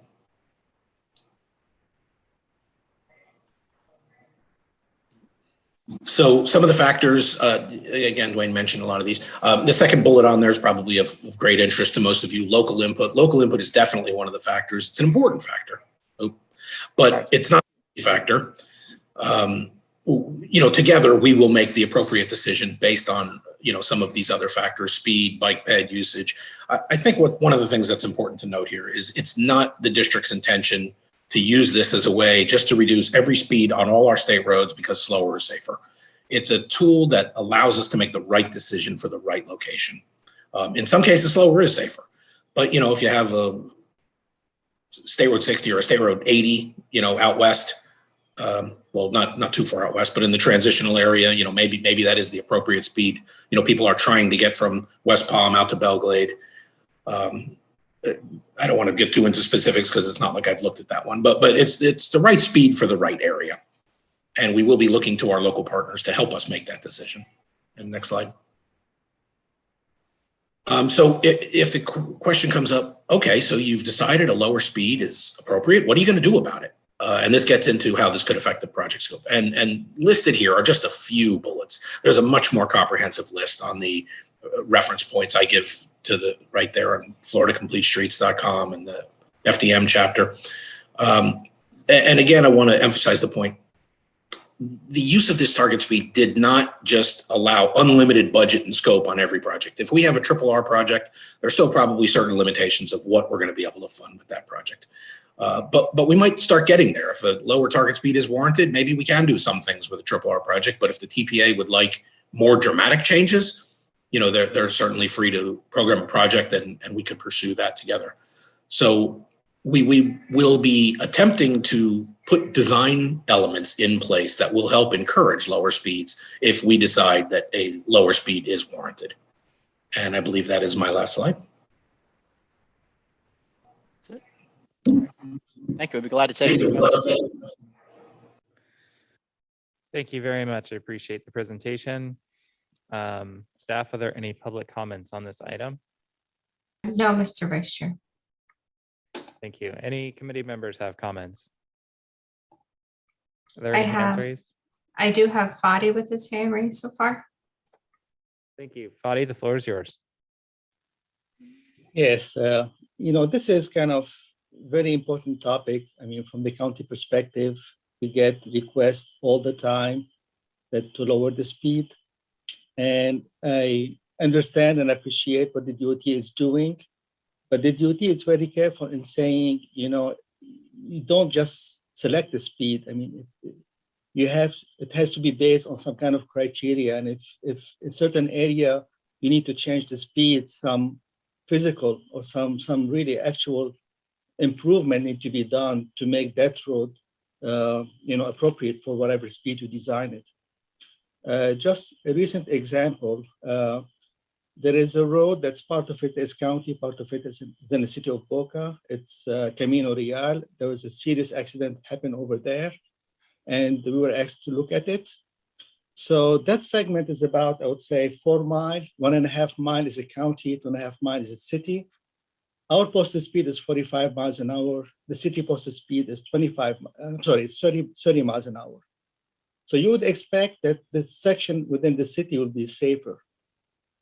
So some of the factors, again, Dwayne mentioned a lot of these. The second bullet on there is probably of great interest to most of you. Local input. Local input is definitely one of the factors. It's an important factor, but it's not a factor. Together we will make the appropriate decision based on some of these other factors: speed, bike ped usage. I think one of the things that's important to note here is it's not the district's intention to use this as a way just to reduce every speed on all our state roads because slower is safer. It's a tool that allows us to make the right decision for the right location. In some cases, slower is safer. But, if you have a State Road 60 or a State Road 80, out west, well, not too far out west, but in the transitional area, maybe that is the appropriate speed. People are trying to get from West Palm out to Belglade. I don't want to get too into specifics because it's not like I've looked at that one, but it's the right speed for the right area. And we will be looking to our local partners to help us make that decision. And next slide. So if the question comes up, okay, so you've decided a lower speed is appropriate, what are you going to do about it? And this gets into how this could affect the project scope. And listed here are just a few bullets. There's a much more comprehensive list on the reference points I give to the right there on floridacompletestreets.com and the FDM chapter. And again, I want to emphasize the point. The use of this target speed did not just allow unlimited budget and scope on every project. If we have a RRR project, there's still probably certain limitations of what we're going to be able to fund with that project. But we might start getting there. If a lower target speed is warranted, maybe we can do some things with a RRR project. But if the TPA would like more dramatic changes, they're certainly free to program a project and we could pursue that together. So we will be attempting to put design elements in place that will help encourage lower speeds if we decide that a lower speed is warranted. And I believe that is my last slide. Thank you. We'd be glad to take it. Thank you very much. I appreciate the presentation. Staff, are there any public comments on this item? No, Mr. Vice Chair. Thank you. Any committee members have comments? Are there I any hands have. raised? I do have Fadi with his hand raised so far. Thank you. Fadi, the floor is yours. Yes, this is kind of very important topic. I mean, from the county perspective, we get requests all the time that to lower the speed. And I understand and appreciate what the DOT is doing, but the DOT is very careful in saying, you don't just select the speed. I mean, it has to be based on some kind of criteria. And if in certain area, you need to change the speed, some physical or some really actual improvement need to be done to make that road, appropriate for whatever speed you design it. Just a recent example, there is a road that's part of it is county, part of it is in the city of Boca. It's Camino Real. There was a serious accident happened over there, and we were asked to look at it. So that segment is about, I would say, 4 miles. 1.5 miles is a county, 2.5 miles is a city. Our posted speed is 45 miles an hour. The city posted speed is 30 miles an hour. So you would expect that the section within the city will be safer,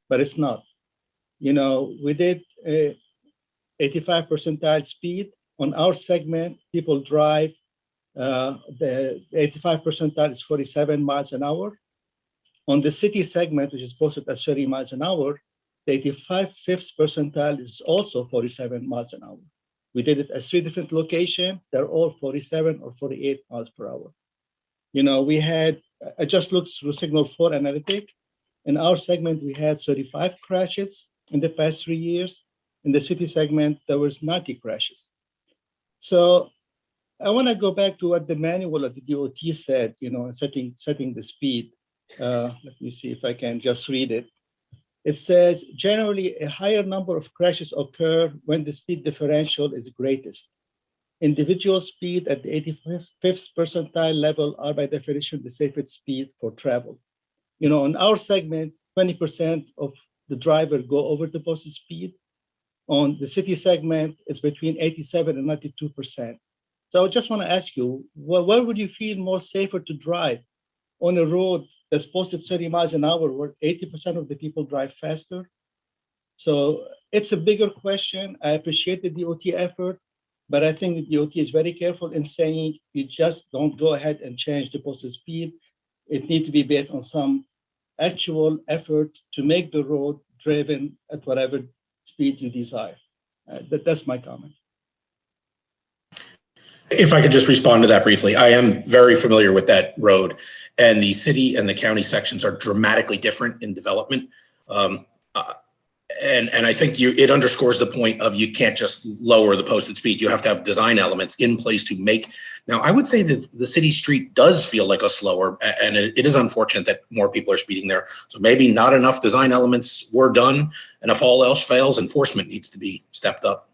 but it's not. We did 85 percentile speed on our segment. People drive, the 85 percentile is 47 miles an hour. On the city segment, which is posted at 30 miles an hour, the 85th percentile is also 47 miles an hour. We did it at 3 different locations. They're all 47 or 48 miles per hour. I just looked through Signal 4 Analytic. In our segment, we had 35 crashes in the past 3 years. In the city segment, there was 90 crashes. So I want to go back to what the manual of the DOT said, setting the speed. Let me see if I can just read it. It says, generally, a higher number of crashes occur when the speed differential is greatest. Individual speed at the 85th percentile level are by definition the safest speed for travel. On our segment, 20% of the driver go over the posted speed. On the city segment, it's between 87 and 92%. So I just want to ask you, where would you feel more safer to drive? On a road that's posted 30 miles an hour where 80% of the people drive faster? So it's a bigger question. I appreciate the DOT effort, but I think the DOT is very careful in saying you just don't go ahead and change the posted speed. It needs to be based on some actual effort to make the road driven at whatever speed you desire. That's my comment. If I could just respond to that briefly, I am very familiar with that road, and the city and the county sections are dramatically different in development. And I think it underscores the point of you can't just lower the posted speed. You have to have design elements in place to make. Now, I would say that the city street does feel like a slower, and it is unfortunate that more people are speeding there. So maybe not enough design elements were done, and if all else fails, enforcement needs to be stepped up.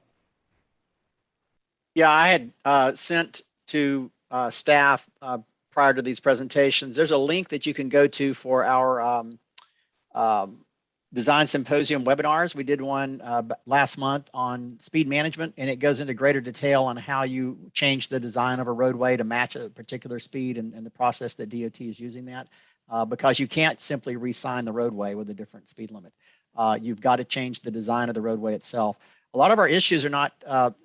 Yeah, I had sent to staff prior to these presentations. There's a link that you can go to for our design symposium webinars. We did one last month on speed management, and it goes into greater detail on how you change the design of a roadway to match a particular speed and the process that DOT is using that, because you can't simply re-sign the roadway with a different speed limit. You've got to change the design of the roadway itself. A lot of our issues are not,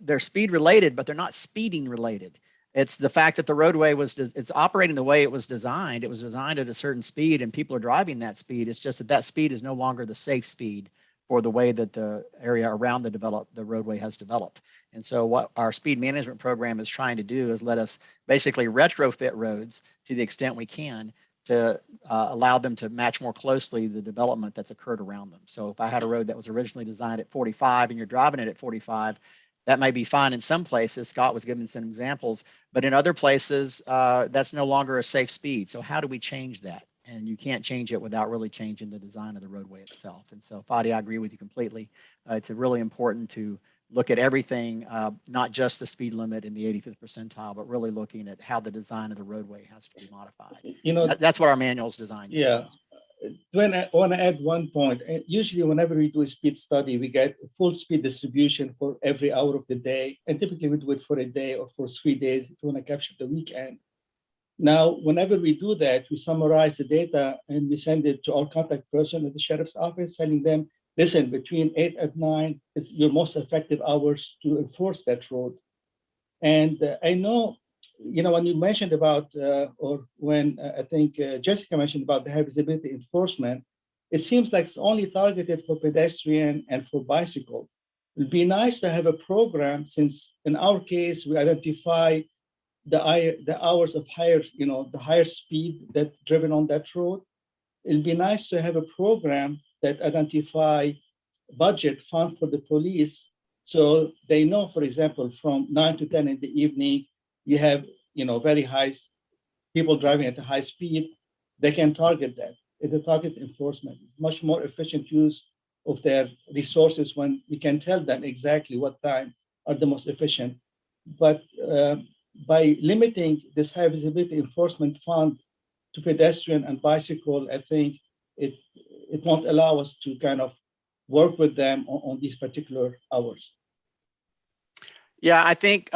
they're speed related, but they're not speeding related. It's the fact that the roadway it's operating the way it was designed. It was designed at a certain speed and people are driving that speed. It's just that speed is no longer the safe speed for the way that the area around the roadway has developed. And so what our speed management program is trying to do is let us basically retrofit roads to the extent we can to allow them to match more closely the development that's occurred around them. So if I had a road that was originally designed at 45 and you're driving it at 45, that may be fine in some places. Scott was giving some examples, but in other places, that's no longer a safe speed. So how do we change that? And you can't change it without really changing the design of the roadway itself. And so, Fadi, I agree with you completely. It's really important to look at everything, not just the speed limit in the 85th percentile, but really looking at how the design of the roadway has to be modified. You know, That's what our manual is designed. yeah. When I want to add one point, usually whenever we do a speed study, we get a full speed distribution for every hour of the day. And typically we do it for a day or for 3 days if we want to capture the weekend. Now, whenever we do that, we summarize the data and we send it to our contact person at the sheriff's office, telling them, listen, between 8 and 9 is your most effective hours to enforce that road. And I know, you know, when you mentioned about, or when I think Jessica mentioned about the high visibility enforcement, it seems like it's only targeted for pedestrian and for bicycle. It'd be nice to have a program, since in our case, we identify the hours of higher, you know, the higher speed that driven on that road. It'd be nice to have a program that identify budget fund for the police, so they know, for example, from 9 to 10 in the evening, you have, you know, very high people driving at a high speed. They can target that. The target enforcement is much more efficient use of their resources when we can tell them exactly what time are the most efficient. But by limiting this high visibility enforcement fund to pedestrian and bicycle, I think it won't allow us to kind of work with them on these particular hours. Yeah, I think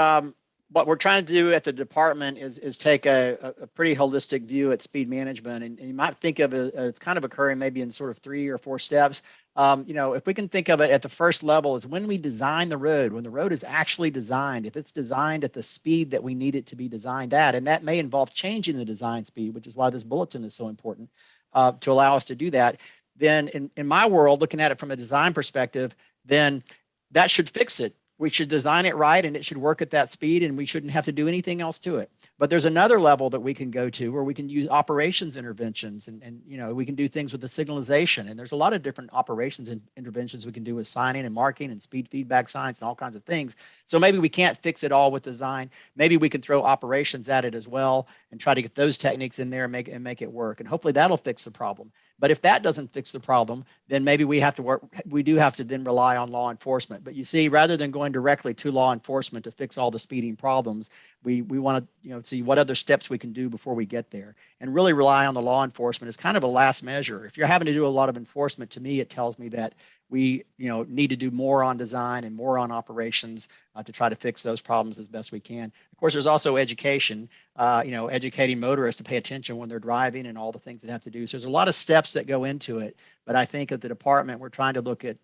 what we're trying to do at the department is take a pretty holistic view at speed management. And you might think of it, it's kind of occurring maybe in sort of 3 or 4 steps. You know, if we can think of it at the first level, is when we design the road, when the road is actually designed, if it's designed at the speed that we need it to be designed at, and that may involve changing the design speed, which is why this bulletin is so important to allow us to do that. Then in my world, looking at it from a design perspective, then that should fix it. We should design it right and it should work at that speed and we shouldn't have to do anything else to it. But there's another level that we can go to where we can use operations interventions and you know, we can do things with the signalization. And there's a lot of different operations and interventions we can do with signing and marking and speed feedback signs and all kinds of things. So maybe we can't fix it all with design. Maybe we can throw operations at it as well and try to get those techniques in there and make it work. And hopefully that'll fix the problem. But if that doesn't fix the problem, then maybe we do have to then rely on law enforcement. But you see, rather than going directly to law enforcement to fix all the speeding problems, we want to, you know, see what other steps we can do before we get there, and really rely on the law enforcement as kind of a last measure. If you're having to do a lot of enforcement, to me, it tells me that we, you know, need to do more on design and more on operations to try to fix those problems as best we can. Of course, there's also education, you know, educating motorists to pay attention when they're driving and all the things that have to do. So there's a lot of steps that go into it. But I think at the department, we're trying to look at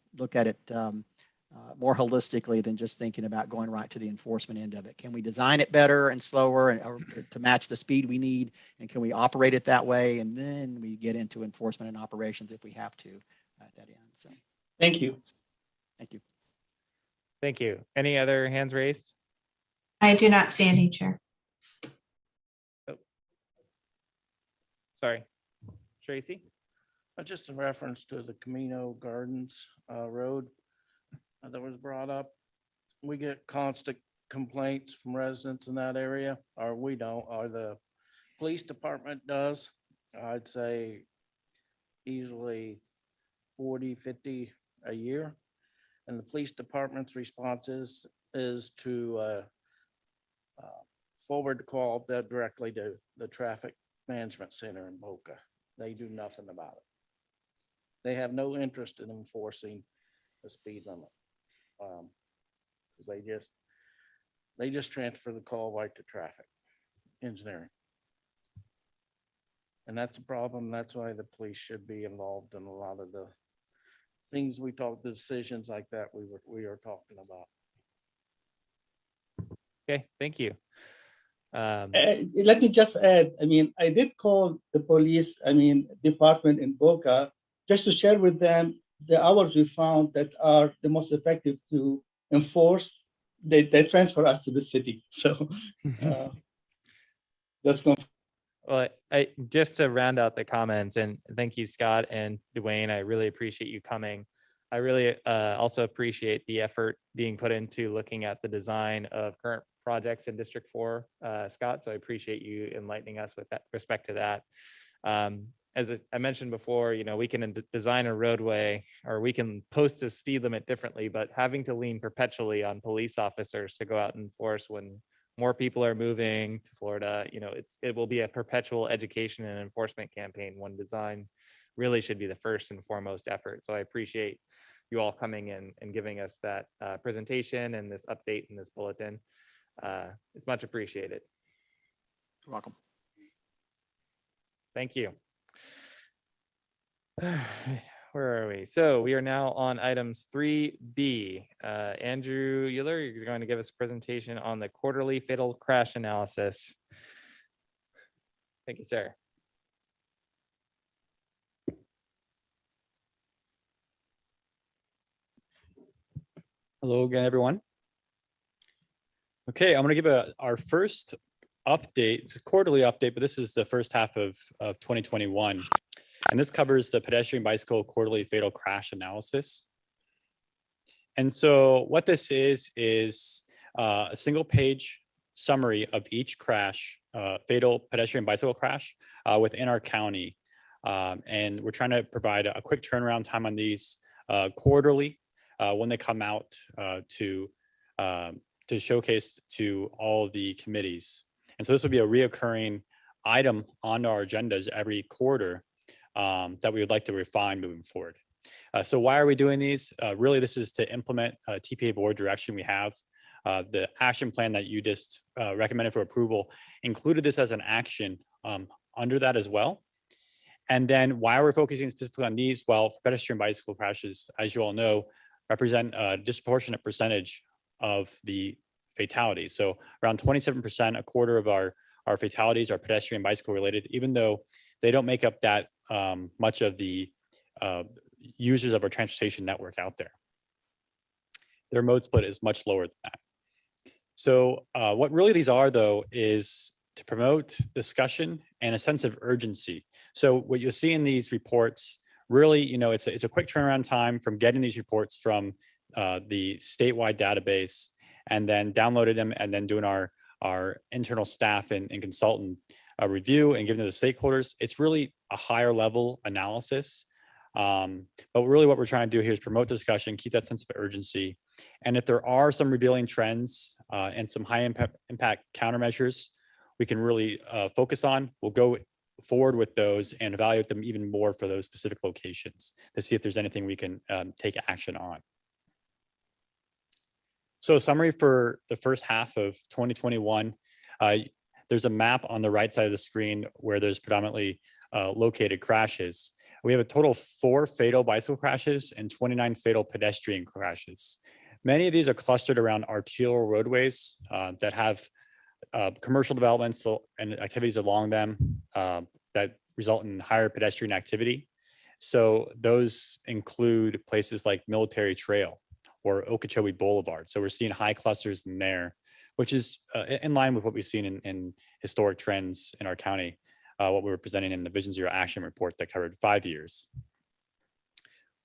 it more holistically than just thinking about going right to the enforcement end of it. Can we design it better and slower and to match the speed we need? And can we operate it that way? And then we get into enforcement and operations if we have to at that end. So thank you. Thank you. Thank you. Any other hands raised? I do not see any, Chair. Oh. Sorry, Tracy. Just in reference to the Camino Gardens Road that was brought up. We get constant complaints from residents in that area, or we don't, or the police department does. I'd say easily 40, 50 a year. And the police department's response is to forward the call directly to the traffic management center in Boca. They do nothing about it. They have no interest in enforcing the speed limit. Because they just transfer the call right to traffic engineering. And that's a problem. That's why the police should be involved in a lot of the things we talk, the decisions like that we are talking about. Okay, thank you. Let me just add, I mean, I did call the police, department in Boca just to share with them the hours we found that are the most effective to enforce. They transfer us to the city. So that's going. Well, I just to round out the comments, and thank you, Scott and Dwayne. I really appreciate you coming. I really also appreciate the effort being put into looking at the design of current projects in District 4, Scott. So I appreciate you enlightening us with that respect to that. as I mentioned before, we can design a roadway or we can post a speed limit differently, but having to lean perpetually on police officers to go out and enforce when more people are moving to Florida, it will be a perpetual education and enforcement campaign when design really should be the first and foremost effort. So I appreciate you all coming in and giving us that presentation and this update in this bulletin. It's much appreciated. You're welcome. Thank you. Where are we? So we are now on items 3B. Andrew Euler, you're going to give us a presentation on the quarterly fatal crash analysis. Thank you, sir. Hello again, everyone. Okay, I'm going to give our first update. It's a quarterly update, but this is the first half of 2021. And this covers the pedestrian bicycle quarterly fatal crash analysis. And so what this is a single page summary of each crash, fatal pedestrian bicycle crash within our county. And we're trying to provide a quick turnaround time on these quarterly when they come out to showcase to all of the committees. And so this will be a reoccurring item on our agendas every quarter that we would like to refine moving forward. So why are we doing these? Really, this is to implement TPA board direction we have. The action plan that you just recommended for approval included this as an action under that as well. And then why we're focusing specifically on these? Well, pedestrian bicycle crashes, as you all know, represent a disproportionate percentage of the fatalities. So around 27%, a quarter of our fatalities are pedestrian bicycle related, even though they don't make up that much of the users of our transportation network out there. Their mode split is much lower than that. So what really these are, though, is to promote discussion and a sense of urgency. So what you'll see in these reports, really, it's a quick turnaround time from getting these reports from the statewide database and then downloading them and then doing our internal staff and consultant review and giving to the stakeholders. It's really a higher level analysis. But really what we're trying to do here is promote discussion, keep that sense of urgency. And if there are some revealing trends and some high impact countermeasures we can really focus on, we'll go forward with those and evaluate them even more for those specific locations to see if there's anything we can take action on. So summary for the first half of 2021, there's a map on the right side of the screen where there's predominantly located crashes. We have a total of 4 fatal bicycle crashes and 29 fatal pedestrian crashes. Many of these are clustered around arterial roadways that have commercial developments and activities along them that result in higher pedestrian activity. So those include places like Military Trail or Okeechobee Boulevard. So we're seeing high clusters in there, which is in line with what we've seen in historic trends in our county, what we were presenting in the Vision Zero action report that covered 5 years.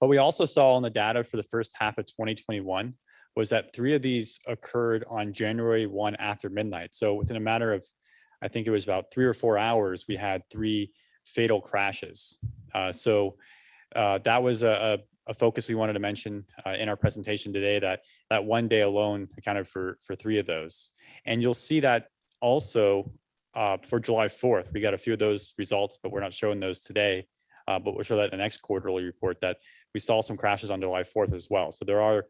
What we also saw in the data for the first half of 2021 was that 3 of these occurred on January 1 after midnight. So within a matter of, I think it was about 3 or 4 hours, we had 3 fatal crashes. So that was a focus we wanted to mention in our presentation today, that one day alone accounted for 3 of those. And you'll see that also for July 4th, we got a few of those results, but we're not showing those today. But we'll show that in the next quarterly report that we saw some crashes on July 4th as well. So there are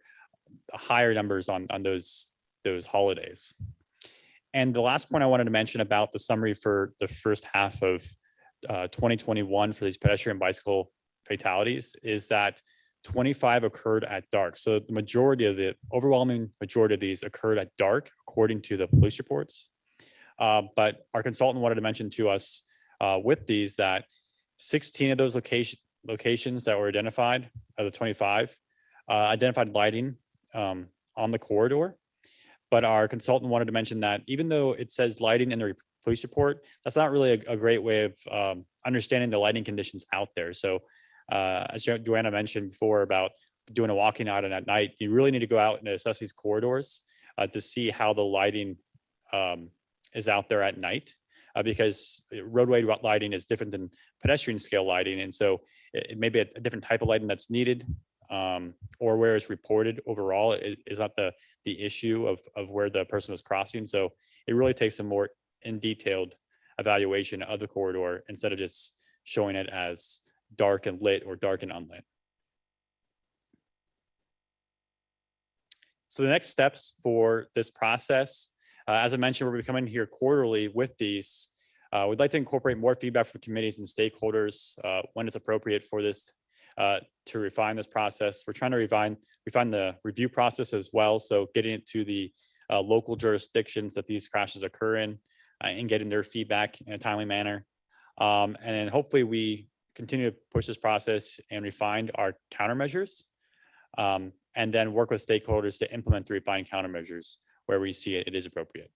higher numbers on those holidays. And the last point I wanted to mention about the summary for the first half of 2021 for these pedestrian bicycle fatalities is that 25 occurred at dark. So the overwhelming majority of these occurred at dark, according to the police reports. But our consultant wanted to mention to us with these that 16 of those locations that were identified, of the 25, identified lighting on the corridor. But our consultant wanted to mention that even though it says lighting in the police report, that's not really a great way of understanding the lighting conditions out there. So as Joanna mentioned before about doing a walking out and at night, you really need to go out and assess these corridors to see how the lighting is out there at night. because roadway lighting is different than pedestrian scale lighting. And so it may be a different type of lighting that's needed, or where it's reported overall is not the issue of where the person was crossing. So it really takes a more in detailed evaluation of the corridor instead of just showing it as dark and lit or dark and unlit. So the next steps for this process, as I mentioned, we're coming here quarterly with these. We'd like to incorporate more feedback from committees and stakeholders when it's appropriate for this to refine this process. We're trying to refine the review process as well. So getting it to the local jurisdictions that these crashes occur in and getting their feedback in a timely manner. And then hopefully we continue to push this process and refine our countermeasures, and then work with stakeholders to implement the refined countermeasures where we see it is appropriate.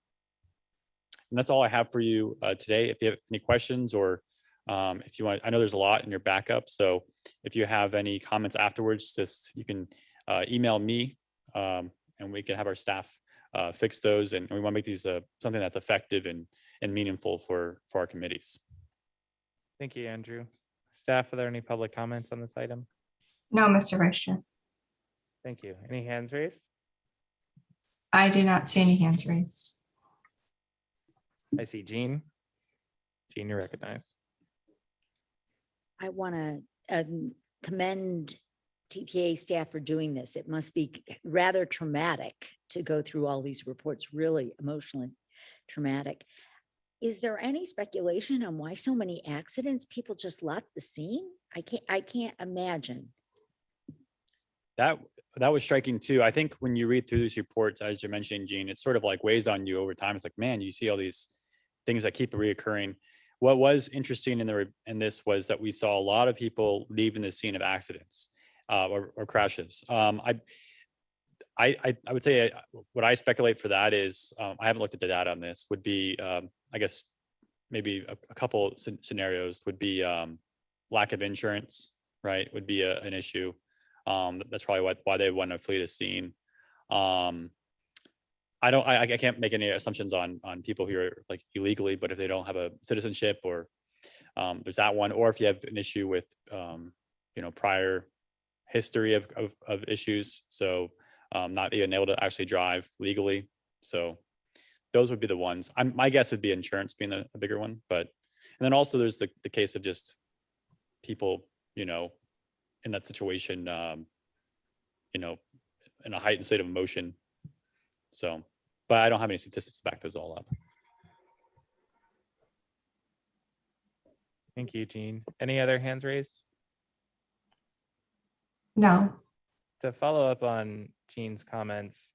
And that's all I have for you today. If you have any questions or if you want, I know there's a lot in your backup. So if you have any comments afterwards, just you can email me and we can have our staff fix those. And we want to make these something that's effective and meaningful for our committees. Thank you, Andrew. Staff, are there any public comments on this item? No, Mr. Vice Chair. Thank you. Any hands raised? I do not see any hands raised. I see Jean. Jean, you're recognized. I want to commend TPA staff for doing this. It must be rather traumatic to go through all these reports, really emotionally traumatic. Is there any speculation on why so many accidents? People just left the scene? I can't imagine. That was striking too. I think when you read through these reports, as you're mentioning, Gene, it sort of like weighs on you over time. It's like, man, you see all these things that keep reoccurring. What was interesting in this was that we saw a lot of people leaving the scene of accidents or crashes. I would say what I speculate for that is, I haven't looked at the data on this, would be, I guess, maybe a couple scenarios would be lack of insurance, right? Would be an issue. That's probably why they want to flee the scene. I can't make any assumptions on people who are like illegally, but if they don't have a citizenship or there's that one, or if you have an issue with prior history of issues, so not being able to actually drive legally. So those would be the ones. My guess would be insurance being a bigger one, but and then also there's the case of just people in that situation in a heightened state of emotion. So, but I don't have any statistics to back those all up. Thank you, Jean. Any other hands raised? No. To follow up on Jean's comments,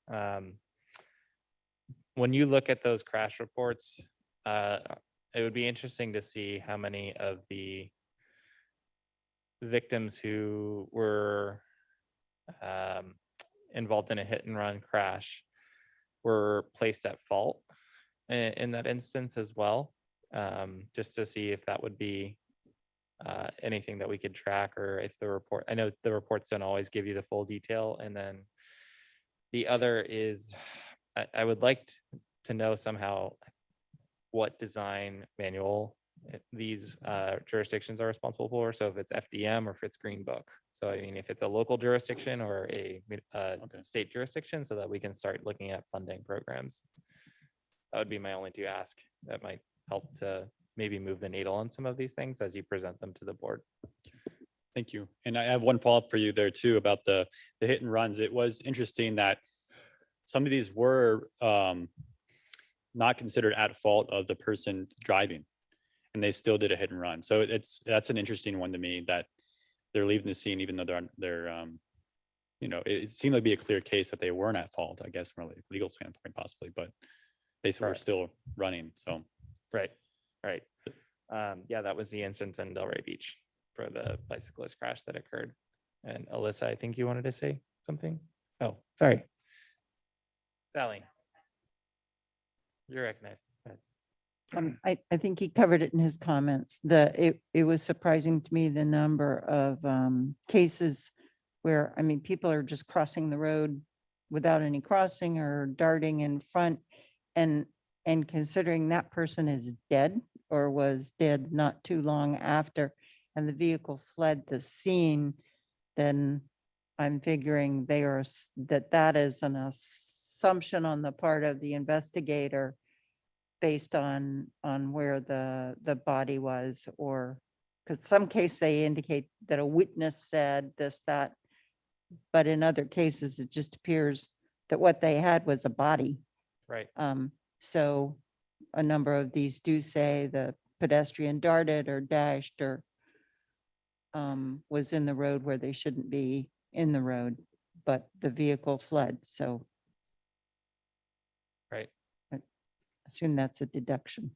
when you look at those crash reports, it would be interesting to see how many of the victims who were involved in a hit and run crash were placed at fault in that instance as well, just to see if that would be anything that we could track, or if the report, I know the reports don't always give you the full detail. And then the other is, I would like to know somehow what design manual these jurisdictions are responsible for. So if it's FDM or if it's Green Book. So I mean, if it's a local jurisdiction or a state jurisdiction, so that we can start looking at funding programs. That would be my only two ask. That might help to maybe move the needle on some of these things as you present them to the board. Thank you. And I have one follow-up for you there too about the hit and runs. It was interesting that some of these were not considered at fault of the person driving, and they still did a hit and run. So that's an interesting one to me, that they're leaving the scene even though they're it seemed to be a clear case that they weren't at fault, I guess, from a legal standpoint possibly, but they were still running. So right. Yeah, that was the instance in Delray Beach for the bicyclist crash that occurred. And Alyssa, I think you wanted to say something. Oh, sorry. Sally, you're recognized. I think he covered it in his comments. It was surprising to me the number of cases where, I mean, people are just crossing the road without any crossing or darting in front, and considering that person is dead or was dead not too long after, and the vehicle fled the scene, then I'm figuring that is an assumption on the part of the investigator based on where the body was, or because some case they indicate that a witness said this, that, but in other cases, it just appears that what they had was a body. Right. So a number of these do say the pedestrian darted or dashed or was in the road where they shouldn't be in the road, but the vehicle fled. So Right. I assume that's a deduction.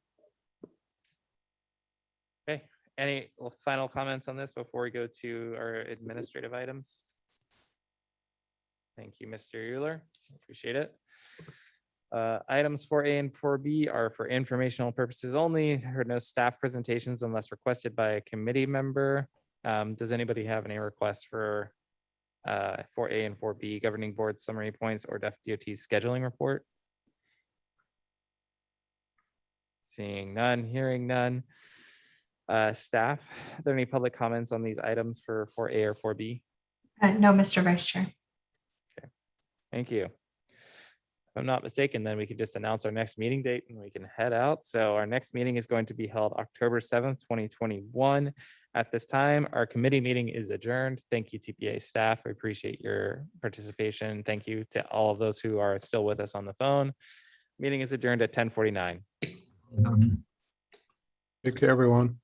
Okay. Any final comments on this before we go to our administrative items? Thank you, Mr. Euler. Appreciate it. Items 4A and 4B are for informational purposes only. There are no staff presentations unless requested by a committee member. Does anybody have any requests for 4A and 4B governing board summary points or DOT's scheduling report? Seeing none, hearing none. Staff, are there any public comments on these items for 4A or 4B? No, Mr. Vice Chair. Thank you. If I'm not mistaken, then we can just announce our next meeting date and we can head out. So our next meeting is going to be held October 7th, 2021. At this time, our committee meeting is adjourned. Thank you, TPA staff. I appreciate your participation. Thank you to all of those who are still with us on the phone. Meeting is adjourned at 10:49. Take care, everyone.